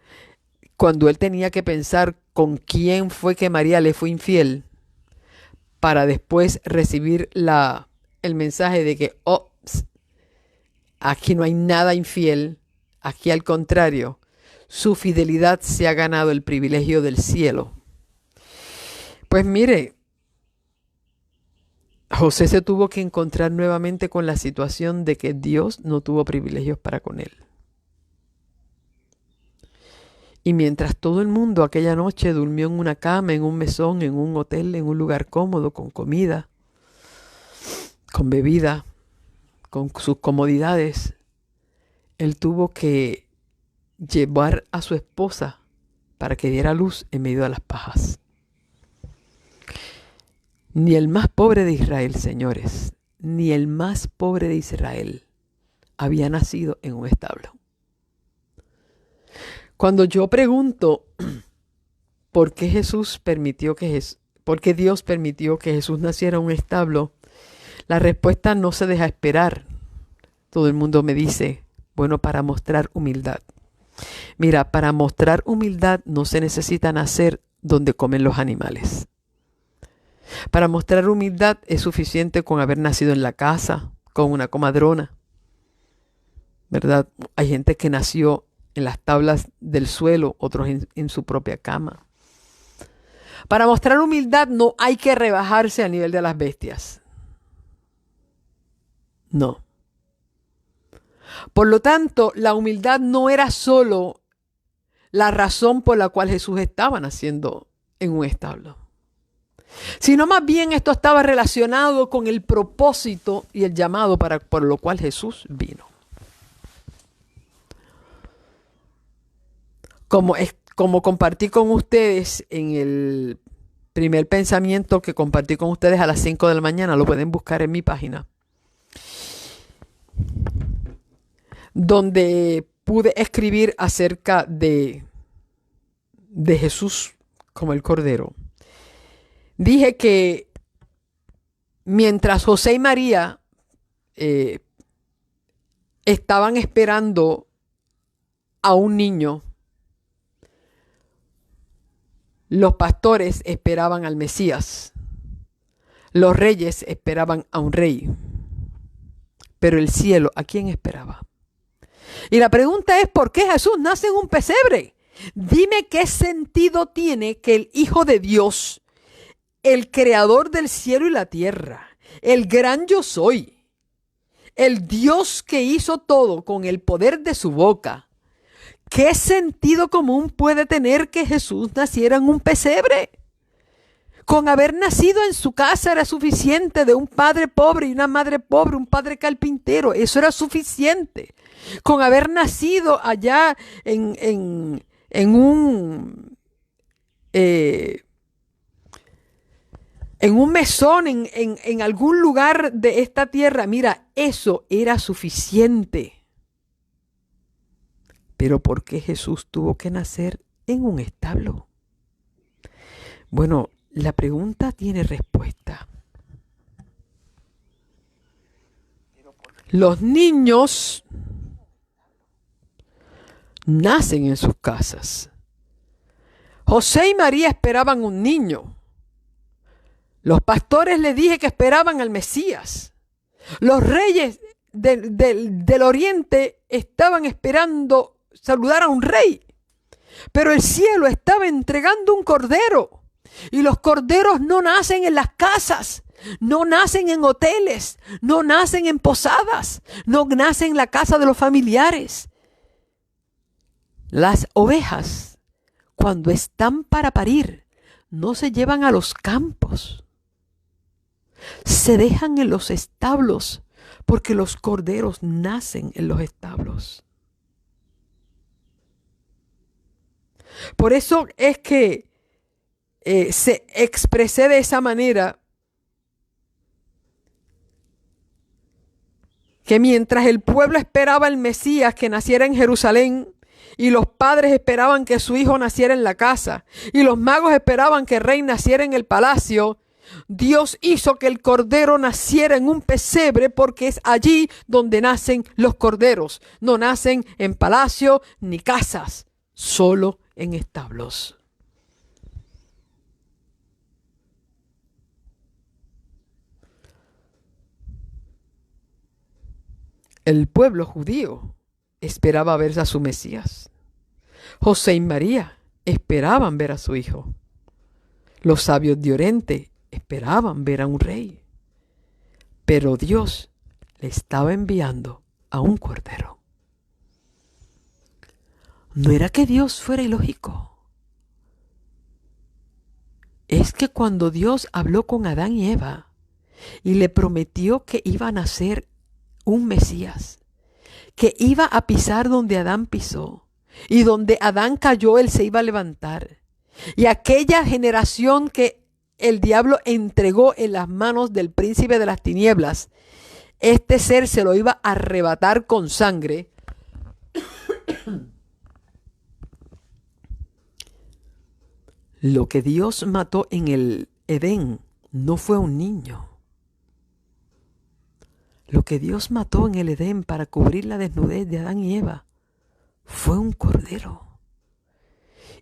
cuando él tenía que pensar con quién fue que María le fue infiel, para después recibir el mensaje de que, aquí no hay nada infiel, aquí al contrario, su fidelidad se ha ganado el privilegio del cielo. Pues mire, José se tuvo que encontrar nuevamente con la situación de que Dios no tuvo privilegios para con él. Y mientras todo el mundo aquella noche durmió en una cama, en un mesón, en un hotel, en un lugar cómodo, con comida, con bebida, con sus comodidades, él tuvo que llevar a su esposa para que diera luz en medio de las pajas. Ni el más pobre de Israel, señores, ni el más pobre de Israel había nacido en un establo. Cuando yo pregunto por qué Dios permitió que Jesús naciera en un establo, la respuesta no se deja esperar. Todo el mundo me dice, bueno, para mostrar humildad. Mira, para mostrar humildad no se necesita nacer donde comen los animales. Para mostrar humildad es suficiente con haber nacido en la casa, con una comadrona, ¿verdad? Hay gente que nació en las tablas del suelo, otros en su propia cama. Para mostrar humildad no hay que rebajarse al nivel de las bestias. No. Por lo tanto, la humildad no era solo la razón por la cual Jesús estaba naciendo en un establo, sino más bien esto estaba relacionado con el propósito y el llamado por lo cual Jesús vino. Como compartí con ustedes en el primer pensamiento que compartí con ustedes a las 5 de la mañana, lo pueden buscar en mi página, donde pude escribir acerca de Jesús como el Cordero. Dije que mientras José y María estaban esperando a un niño, los pastores esperaban al Mesías, los reyes esperaban a un rey, pero el cielo, ¿a quién esperaba? Y la pregunta es, ¿por qué Jesús nace en un pesebre? Dime qué sentido tiene que el Hijo de Dios, el creador del cielo y la tierra, el gran yo soy, el Dios que hizo todo con el poder de su boca, ¿qué sentido común puede tener que Jesús naciera en un pesebre? Con haber nacido en su casa era suficiente, de un padre pobre y una madre pobre, un padre carpintero, eso era suficiente. Con haber nacido allá en un mesón, en algún lugar de esta tierra, mira, eso era suficiente. Pero ¿por qué Jesús tuvo que nacer en un establo? Bueno, la pregunta tiene respuesta. Los niños nacen en sus casas. José y María esperaban un niño. Los pastores les dije que esperaban al Mesías. Los reyes del oriente estaban esperando saludar a un rey. Pero el cielo estaba entregando un cordero. Y los corderos no nacen en las casas, no nacen en hoteles, no nacen en posadas, no nacen en la casa de los familiares. Las ovejas, cuando están para parir, no se llevan a los campos. Se dejan en los establos, porque los corderos nacen en los establos. Por eso es que se expresé de esa manera, que mientras el pueblo esperaba al Mesías que naciera en Jerusalén, y los padres esperaban que su hijo naciera en la casa, y los magos esperaban que el rey naciera en el palacio, Dios hizo que el cordero naciera en un pesebre, porque es allí donde nacen los corderos. No nacen en palacio ni casas, solo en establos. El pueblo judío esperaba ver a su Mesías. José y María esperaban ver a su hijo. Los sabios de Oriente esperaban ver a un rey. Pero Dios le estaba enviando a un cordero. No era que Dios fuera ilógico. Es que cuando Dios habló con Adán y Eva y le prometió que iba a nacer un Mesías, que iba a pisar donde Adán pisó, y donde Adán cayó, él se iba a levantar. Y aquella generación que el diablo entregó en las manos del príncipe de las tinieblas, este ser se lo iba a arrebatar con sangre. Lo que Dios mató en el Edén no fue un niño. Lo que Dios mató en el Edén para cubrir la desnudez de Adán y Eva fue un cordero.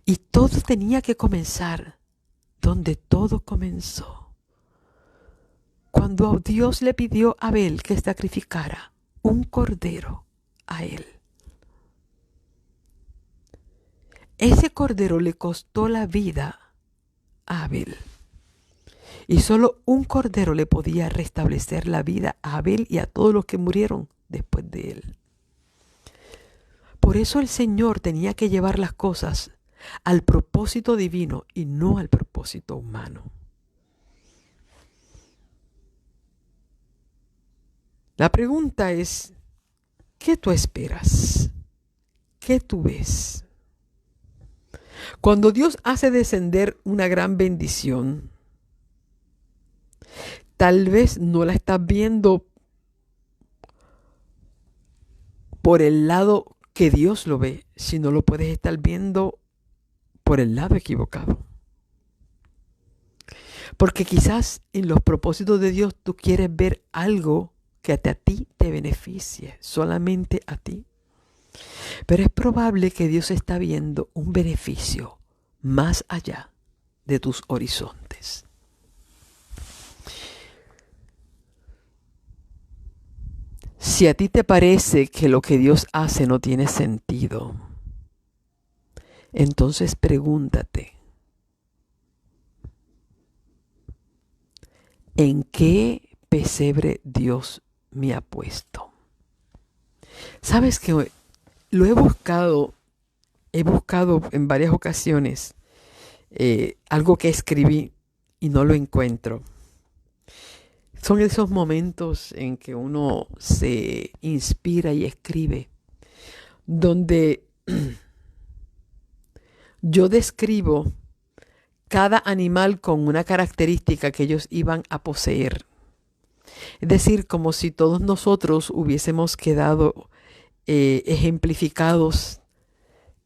Y todo tenía que comenzar donde todo comenzó. Cuando Dios le pidió a Abel que sacrificara un cordero a él. Ese cordero le costó la vida a Abel. Y solo un cordero le podía restablecer la vida a Abel y a todos los que murieron después de él. Por eso el Señor tenía que llevar las cosas al propósito divino y no al propósito humano. La pregunta es, ¿qué tú esperas? ¿Qué tú ves? Cuando Dios hace descender una gran bendición, tal vez no la estás viendo por el lado que Dios lo ve, sino lo puedes estar viendo por el lado equivocado. Porque quizás en los propósitos de Dios tú quieres ver algo que a ti te beneficie, solamente a ti. Pero es probable que Dios está viendo un beneficio más allá de tus horizontes. Si a ti te parece que lo que Dios hace no tiene sentido, entonces pregúntate, ¿en qué pesebre Dios me ha puesto? Sabes que lo he buscado en varias ocasiones, algo que escribí y no lo encuentro. Son esos momentos en que uno se inspira y escribe, donde yo describo cada animal con una característica que ellos iban a poseer. Es decir, como si todos nosotros hubiésemos quedado ejemplificados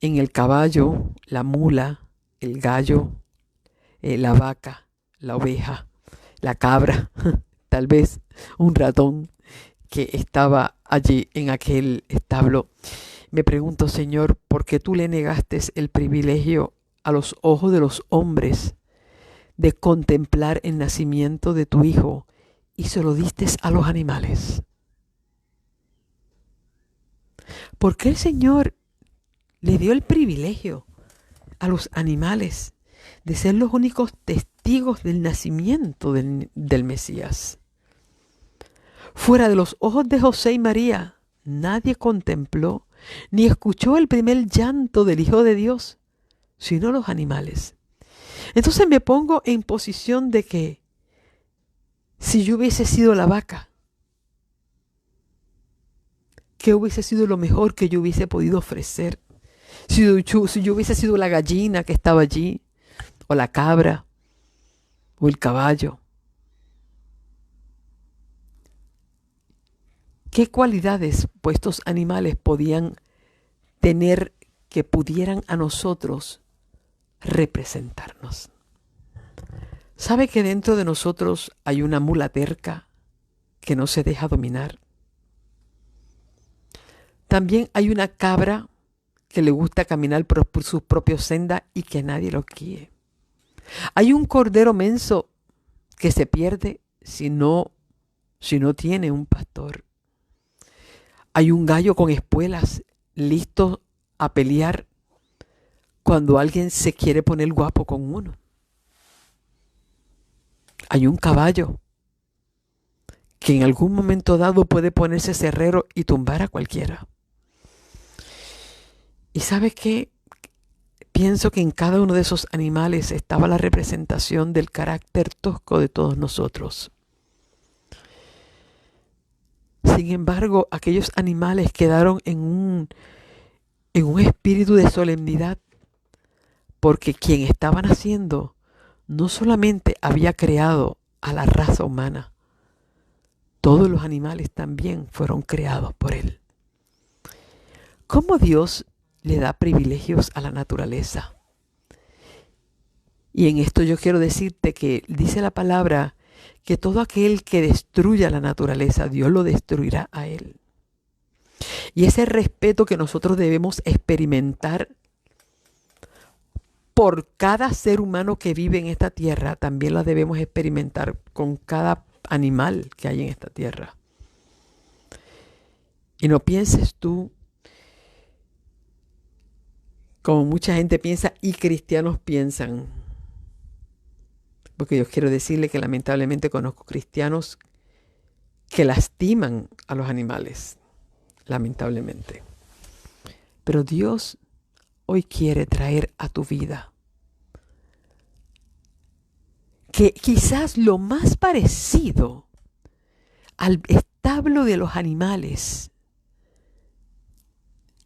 en el caballo, la mula, el gallo, la vaca, la oveja, la cabra, tal vez un ratón que estaba allí en aquel establo. Me pregunto, Señor, ¿por qué tú le negaste el privilegio a los ojos de los hombres de contemplar el nacimiento de tu Hijo y se lo diste a los animales? ¿Por qué el Señor le dio el privilegio a los animales de ser los únicos testigos del nacimiento del Mesías. Fuera de los ojos de José y María, nadie contempló ni escuchó el primer llanto del Hijo de Dios, sino los animales. Entonces me pongo en posición de que si yo hubiese sido la vaca, ¿qué hubiese sido lo mejor que yo hubiese podido ofrecer? Si yo hubiese sido la gallina que estaba allí, o la cabra, o el caballo. ¿Qué cualidades pues estos animales podían tener que pudieran a nosotros representarnos? ¿Sabe que dentro de nosotros hay una mula terca que no se deja dominar? También hay una cabra que le gusta caminar por sus propias sendas y que nadie lo guíe. Hay un cordero menso que se pierde si no tiene un pastor. Hay un gallo con espuelas listo a pelear cuando alguien se quiere poner guapo con uno. Hay un caballo que en algún momento dado puede ponerse cerrero y tumbar a cualquiera. ¿Y sabe qué? Pienso que en cada uno de esos animales estaba la representación del carácter tosco de todos nosotros. Sin embargo, aquellos animales quedaron en un espíritu de solemnidad, porque quien estaba naciendo no solamente había creado a la raza humana, todos los animales también fueron creados por él. ¿Cómo Dios le da privilegios a la naturaleza? Y en esto yo quiero decirte que dice la palabra que todo aquel que destruya la naturaleza, Dios lo destruirá a él. Y ese respeto que nosotros debemos experimentar por cada ser humano que vive en esta tierra, también la debemos experimentar con cada animal que hay en esta tierra. Y no pienses tú, como mucha gente piensa y cristianos piensan, porque yo quiero decirle que lamentablemente conozco cristianos que lastiman a los animales, lamentablemente. Pero Dios hoy quiere traer a tu vida que quizás lo más parecido al establo de los animales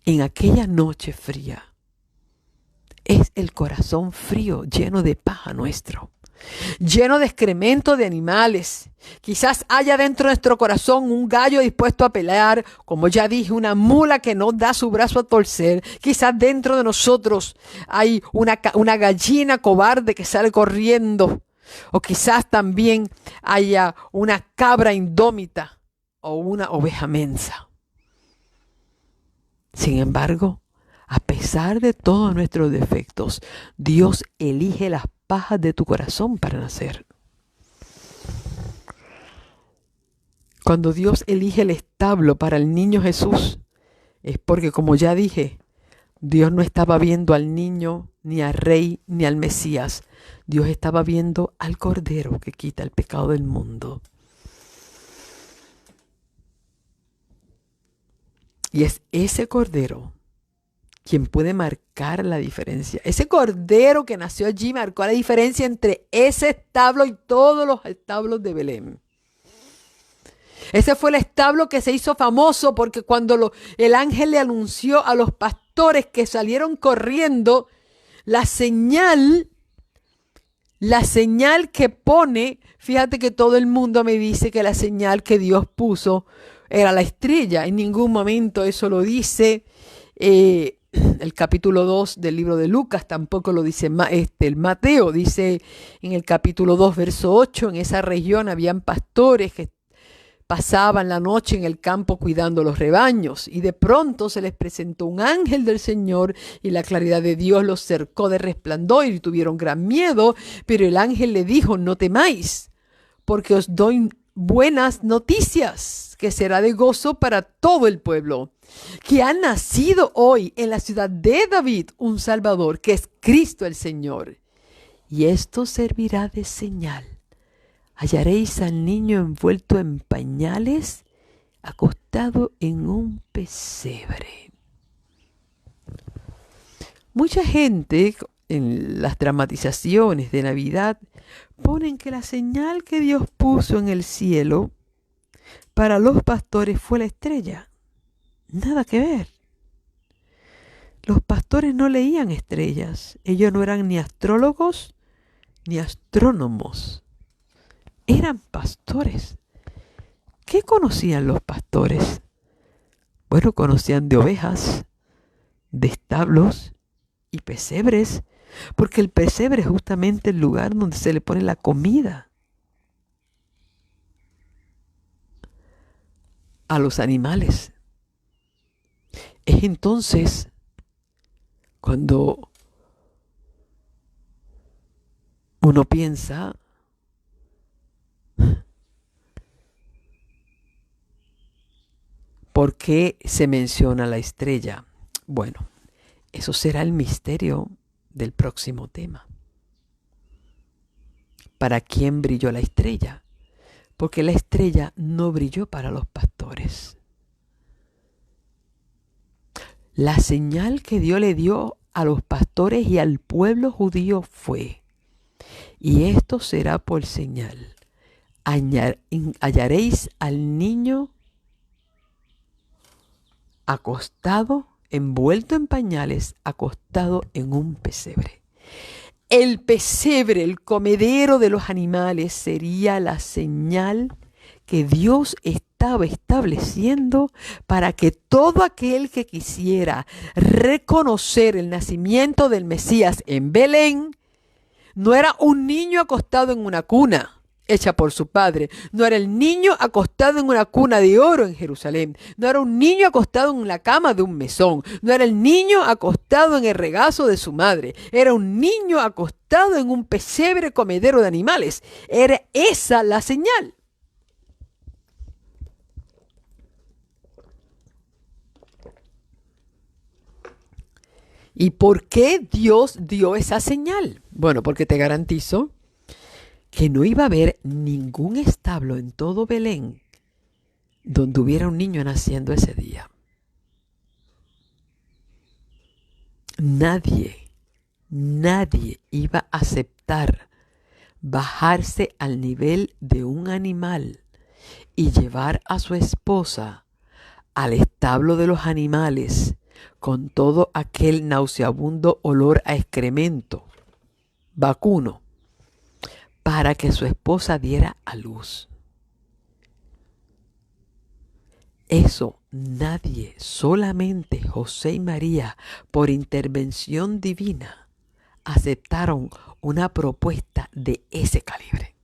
en aquella noche fría es el corazón frío, lleno de paja nuestro, lleno de excremento de animales. Quizás haya dentro de nuestro corazón un gallo dispuesto a pelear, como ya dije, una mula que no da su brazo a torcer. Quizás dentro de nosotros hay una gallina cobarde que sale corriendo, o quizás también haya una cabra indómita o una oveja mensa. Sin embargo, a pesar de todos nuestros defectos, Dios elige las pajas de tu corazón para nacer. Cuando Dios elige el establo para el niño Jesús, es porque, como ya dije, Dios no estaba viendo al niño, ni al rey, ni al Mesías. Dios estaba viendo al Cordero que quita el pecado del mundo. Y es ese Cordero quien puede marcar la diferencia. Ese Cordero que nació allí marcó la diferencia entre ese establo y todos los establos de Belén. Ese fue el establo que se hizo famoso porque cuando el ángel le anunció a los pastores que salieron corriendo, la señal que pone, fíjate que todo el mundo me dice que la señal que Dios puso era la estrella. En ningún momento eso lo dice el capítulo 2 del libro de Lucas, tampoco lo dice el Mateo. Dice en el capítulo 2, verso 8, en esa región habían pastores que pasaban la noche en el campo cuidando los rebaños, y de pronto se les presentó un ángel del Señor y la claridad de Dios los cercó de resplandor y tuvieron gran miedo, pero el ángel le dijo: no temáis, porque os doy buenas noticias, que será de gozo para todo el pueblo, que ha nacido hoy en la ciudad de David un Salvador, que es Cristo el Señor. Y esto servirá de señal. Hallaréis al niño envuelto en pañales, acostado en un pesebre. Mucha gente en las dramatizaciones de Navidad ponen que la señal que Dios puso en el cielo para los pastores fue la estrella. Nada que ver. Los pastores no leían estrellas. Ellos no eran ni astrólogos ni astrónomos. Eran pastores. ¿Qué conocían los pastores? Bueno, conocían de ovejas, de establos y pesebres, porque el pesebre es justamente el lugar donde se le pone la comida a los animales. Es entonces cuando uno piensa, ¿por qué se menciona la estrella? Bueno, eso será el misterio del próximo tema. ¿Para quién brilló la estrella? Porque la estrella no brilló para los pastores. La señal que Dios le dio a los pastores y al pueblo judío fue: y esto será por señal. Hallaréis al niño acostado, envuelto en pañales, acostado en un pesebre. El pesebre, el comedero de los animales, sería la señal que Dios estaba estableciendo para que todo aquel que quisiera reconocer el nacimiento del Mesías en Belén, no era un niño acostado en una cuna hecha por su padre, no era el niño acostado en una cuna de oro en Jerusalén, no era un niño acostado en la cama de un mesón, no era el niño acostado en el regazo de su madre, era un niño acostado en un pesebre comedero de animales. Era esa la señal. ¿Y por qué Dios dio esa señal? Bueno, porque te garantizo que no iba a haber ningún establo en todo Belén donde hubiera un niño naciendo ese día. Nadie iba a aceptar bajarse al nivel de un animal y llevar a su esposa al establo de los animales con todo aquel nauseabundo olor a excremento vacuno, para que su esposa diera a luz. Eso nadie, solamente José y María, por intervención divina, aceptaron una propuesta de ese calibre.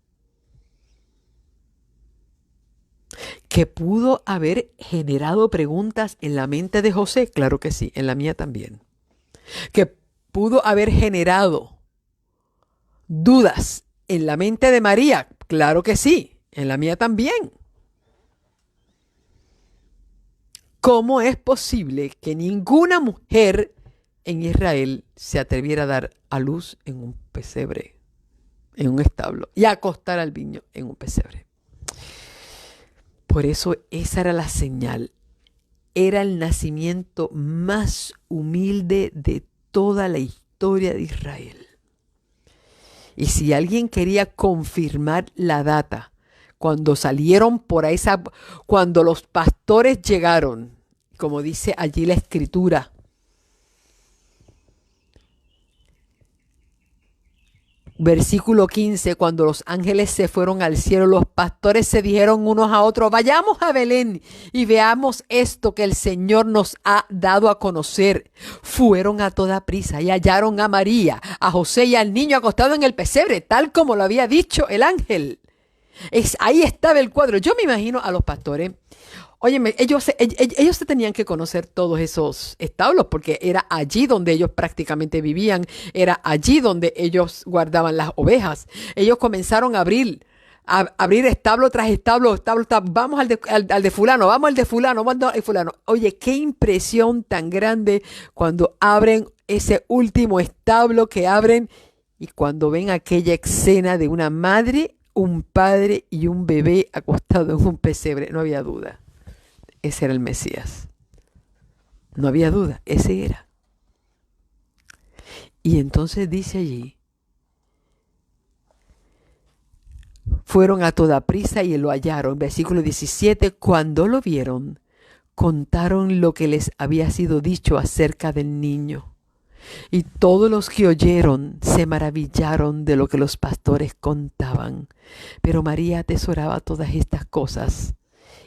¿Que pudo haber generado preguntas en la mente de José? Claro que sí, en la mía también. ¿Que pudo haber generado dudas en la mente de María? Claro que sí, en la mía también. ¿Cómo es posible que ninguna mujer en Israel se atreviera a dar a luz en un pesebre, en un establo, y a acostar al niño en un pesebre? Por eso esa era la señal. Era el nacimiento más humilde de toda la historia de Israel. Y si alguien quería confirmar la data, cuando salieron por esa, cuando los pastores llegaron, como dice allí la escritura, versículo 15, cuando los ángeles se fueron al cielo, los pastores se dijeron unos a otros: vayamos a Belén y veamos esto que el Señor nos ha dado a conocer. Fueron a toda prisa y hallaron a María, a José y al niño acostado en el pesebre, tal como lo había dicho el ángel. Ahí estaba el cuadro. Yo me imagino a los pastores. Óyeme, ellos se tenían que conocer todos esos establos, porque era allí donde ellos prácticamente vivían, era allí donde ellos guardaban las ovejas. Ellos comenzaron a abrir abrir establo tras establo, vamos al de fulano, vamos al de fulano, vamos al de fulano. Oye, qué impresión tan grande cuando abren ese último establo que abren y cuando ven aquella escena de una madre, un padre y un bebé acostado en un pesebre. No había duda. Ese era el Mesías. No había duda, ese era. Y entonces dice allí, fueron a toda prisa y lo hallaron. Versículo 17, cuando lo vieron, contaron lo que les había sido dicho acerca del niño. Y todos los que oyeron se maravillaron de lo que los pastores contaban. Pero María atesoraba todas estas cosas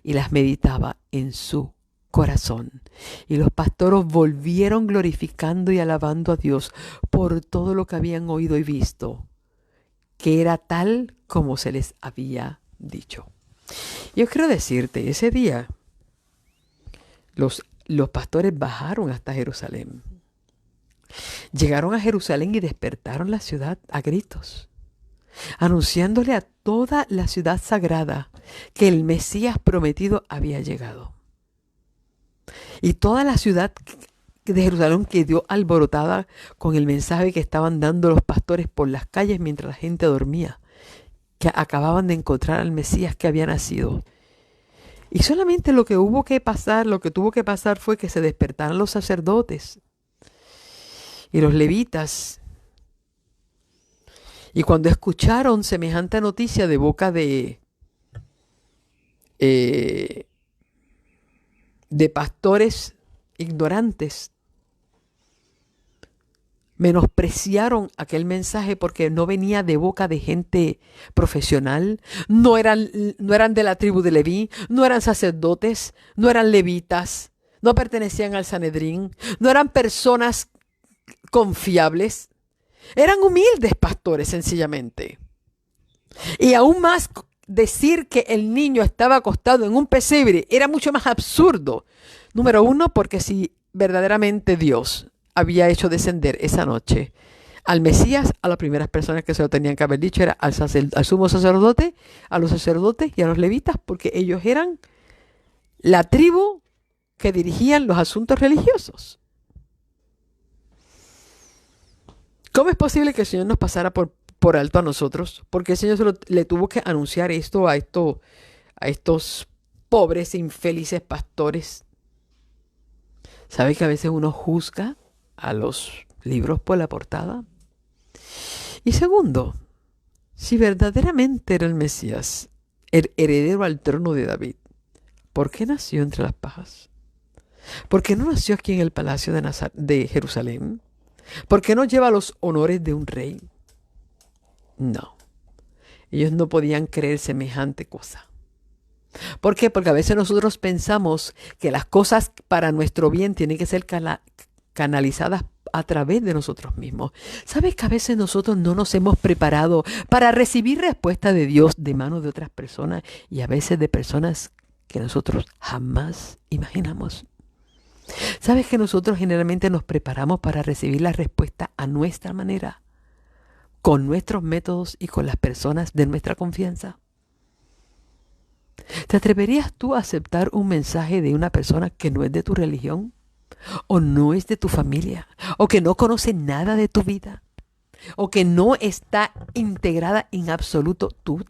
y las meditaba en su corazón. Y los pastores volvieron glorificando y alabando a Dios por todo lo que habían oído y visto, que era tal como se les había dicho. Yo quiero decirte, ese día los pastores bajaron hasta Jerusalén. Llegaron a Jerusalén y despertaron la ciudad a gritos, anunciándole a toda la ciudad sagrada que el Mesías prometido había llegado. Y toda la ciudad de Jerusalén quedó alborotada con el mensaje que estaban dando los pastores por las calles mientras la gente dormía, que acababan de encontrar al Mesías que había nacido. Y solamente lo que tuvo que pasar fue que se despertaran los sacerdotes y los levitas. Y cuando escucharon semejante noticia de boca de pastores ignorantes, menospreciaron aquel mensaje porque no venía de boca de gente profesional, no eran de la tribu de Leví, no eran sacerdotes, no eran levitas, no pertenecían al Sanedrín, no eran personas confiables, eran humildes pastores sencillamente. Y aún más, decir que el niño estaba acostado en un pesebre era mucho más absurdo. Número uno, porque si verdaderamente Dios había hecho descender esa noche al Mesías, a las primeras personas que se lo tenían que haber dicho era al sumo sacerdote, a los sacerdotes y a los levitas, porque ellos eran la tribu que dirigían los asuntos religiosos. ¿Cómo es posible que el Señor nos pasara por alto a nosotros? Porque el Señor le tuvo que anunciar esto a estos pobres infelices pastores. ¿Sabe que a veces uno juzga a los libros por la portada? Y segundo, si verdaderamente era el Mesías, el heredero al trono de David, ¿por qué nació entre las pajas? ¿Por qué no nació aquí en el palacio de Jerusalén? ¿Por qué no lleva los honores de un rey? No, ellos no podían creer semejante cosa. ¿Por qué? Porque a veces nosotros pensamos que las cosas para nuestro bien tienen que ser canalizadas a través de nosotros mismos. ¿Sabes que a veces nosotros no nos hemos preparado para recibir respuesta de Dios de manos de otras personas y a veces de personas que nosotros jamás imaginamos? ¿Sabes que nosotros generalmente nos preparamos para recibir la respuesta a nuestra manera, con nuestros métodos y con las personas de nuestra confianza? ¿Te atreverías tú a aceptar un mensaje de una persona que no es de tu religión? ¿O no es de tu familia? ¿O que no conoce nada de tu vida? ¿O que no está integrada en absoluto? ¿Tú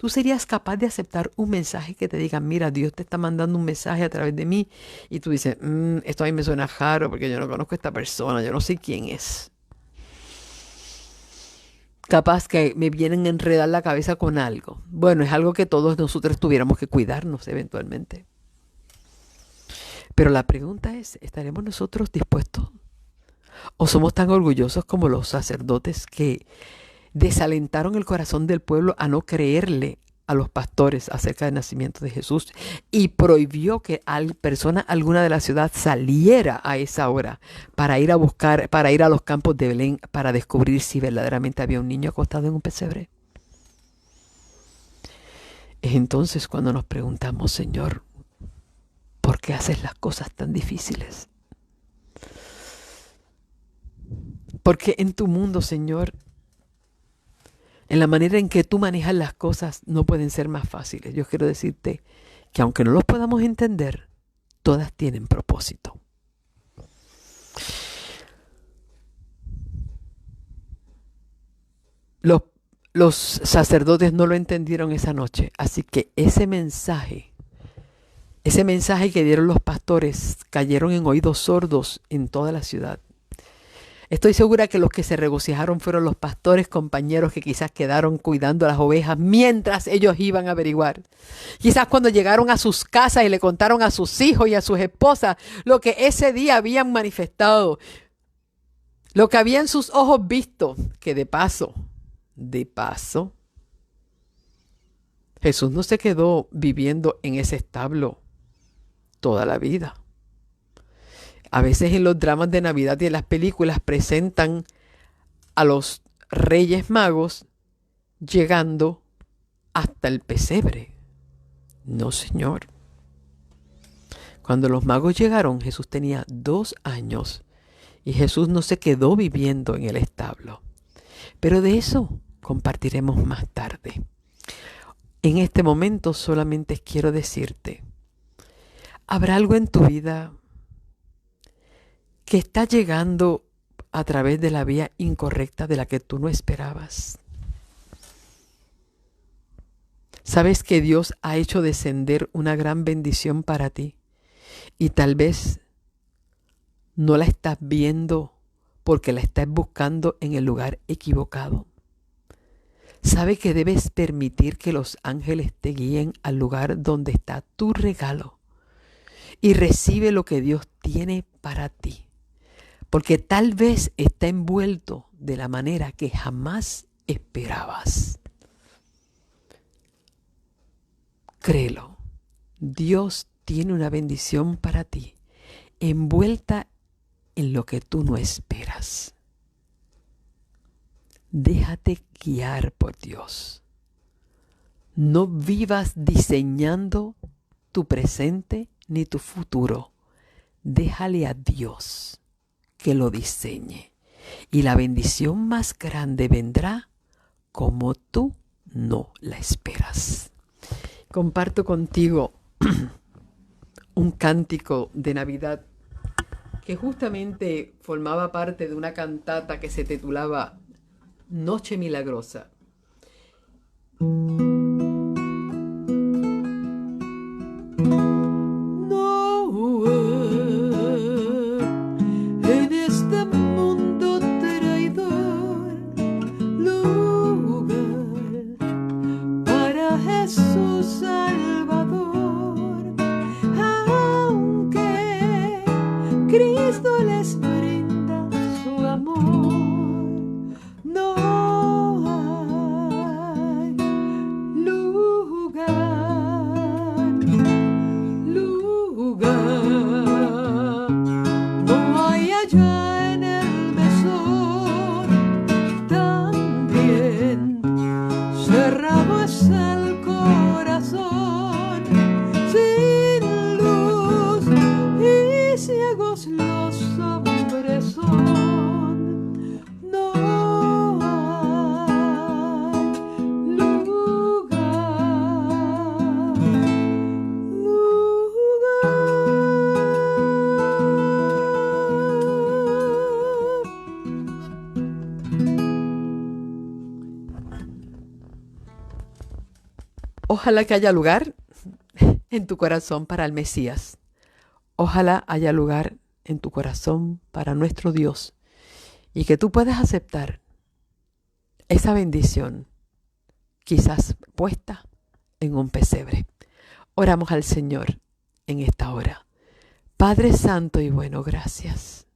serías capaz de aceptar un mensaje que te diga, mira, Dios te está mandando un mensaje a través de mí? Y tú dices, esto a mí me suena raro porque yo no conozco a esta persona, yo no sé quién es. Capaz que me vienen a enredar la cabeza con algo. Bueno, es algo que todos nosotros tuviéramos que cuidarnos eventualmente. Pero la pregunta es, ¿estaremos nosotros dispuestos? ¿O somos tan orgullosos como los sacerdotes que desalentaron el corazón del pueblo a no creerle a los pastores acerca del nacimiento de Jesús y prohibió que persona alguna de la ciudad saliera a esa hora para ir a los campos de Belén para descubrir si verdaderamente había un niño acostado en un pesebre? Es entonces cuando nos preguntamos, Señor, ¿por qué haces las cosas tan difíciles? Porque en tu mundo, Señor, en la manera en que tú manejas las cosas, no pueden ser más fáciles. Yo quiero decirte que aunque no los podamos entender, todas tienen propósito. Los sacerdotes no lo entendieron esa noche, así que ese mensaje que dieron los pastores, cayeron en oídos sordos en toda la ciudad. Estoy segura que los que se regocijaron fueron los pastores compañeros que quizás quedaron cuidando a las ovejas mientras ellos iban a averiguar. Quizás cuando llegaron a sus casas y le contaron a sus hijos y a sus esposas lo que ese día habían manifestado, lo que habían sus ojos visto, que de paso, Jesús no se quedó viviendo en ese establo toda la vida. A veces en los dramas de Navidad y en las películas presentan a los Reyes Magos llegando hasta el pesebre. No, señor. Cuando los magos llegaron, Jesús tenía 2 años y Jesús no se quedó viviendo en el establo. Pero de eso compartiremos más tarde. En este momento solamente quiero decirte, ¿habrá algo en tu vida que está llegando a través de la vía incorrecta de la que tú no esperabas? ¿Sabes que Dios ha hecho descender una gran bendición para ti? Y tal vez no la estás viendo porque la estás buscando en el lugar equivocado. ¿Sabe que debes permitir que los ángeles te guíen al lugar donde está tu regalo? Y recibe lo que Dios tiene para ti. Porque tal vez está envuelto de la manera que jamás esperabas. Créelo. Dios tiene una bendición para ti, envuelta en lo que tú no esperas. Déjate guiar por Dios. No vivas diseñando tu presente ni tu futuro. Déjale a Dios que lo diseñe. Y la bendición más grande vendrá como tú no la esperas. Comparto contigo un cántico de Navidad que justamente formaba parte de una cantata que se titulaba Noche Milagrosa. En este mundo traidor, lugar para Jesús Salvador, aunque Cristo les brinda su amor, no hay lugar, no hay allá en el mesón, también cerrado es el corazón, sin luz y ciegos los hombres son, no hay Ojalá que haya lugar en tu corazón para el Mesías. Ojalá haya lugar en tu corazón para nuestro Dios y que tú puedas aceptar esa bendición, quizás puesta en un pesebre. Oramos al Señor en esta hora. Padre Santo y bueno, gracias.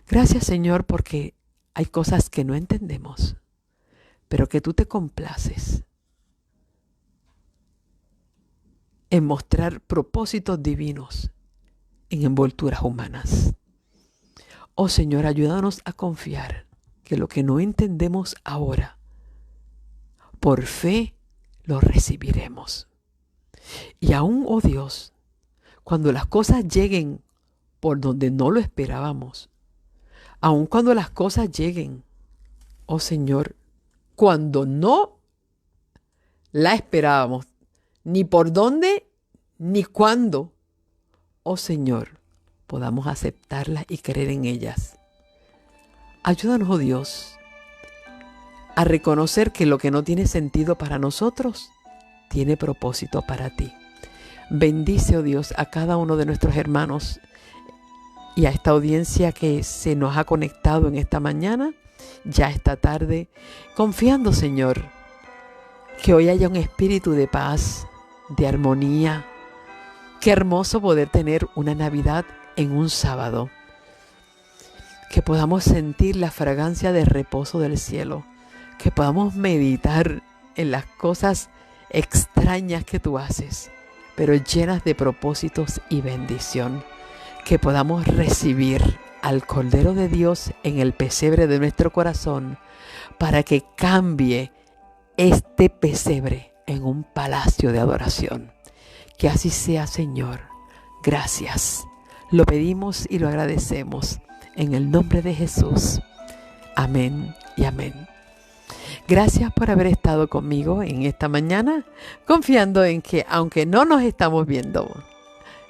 Gracias, Señor, porque hay cosas que no entendemos, pero que tú te complaces en mostrar propósitos divinos en envolturas humanas. Oh Señor, ayúdanos a confiar que lo que no entendemos ahora, por fe lo recibiremos. Y aún, oh Dios, cuando las cosas lleguen por donde no lo esperábamos, aun cuando las cosas lleguen, oh Señor, cuando no la esperábamos, ni por dónde, ni cuándo. Oh Señor, podamos aceptarlas y creer en ellas. Ayúdanos, oh Dios, a reconocer que lo que no tiene sentido para nosotros, tiene propósito para ti. Bendice, oh Dios, a cada uno de nuestros hermanos y a esta audiencia que se nos ha conectado en esta mañana, ya esta tarde, confiando, Señor, que hoy haya un espíritu de paz, de armonía. Qué hermoso poder tener una Navidad en un sábado. Que podamos sentir la fragancia de reposo del cielo. Que podamos meditar en las cosas extrañas que tú haces, pero llenas de propósitos y bendición. Que podamos recibir al Cordero de Dios en el pesebre de nuestro corazón para que cambie este pesebre en un palacio de adoración. Que así sea, Señor. Gracias. Lo pedimos y lo agradecemos en el nombre de Jesús. Amén y amén. Gracias por haber estado conmigo en esta mañana, confiando en que aunque no nos estamos viendo,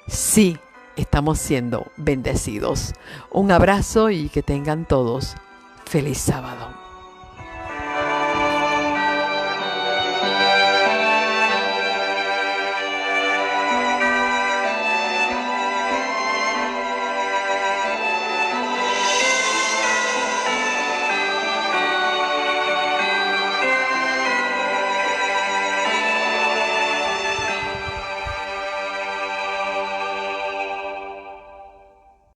sí estamos siendo bendecidos. Un abrazo y que tengan todos feliz sábado.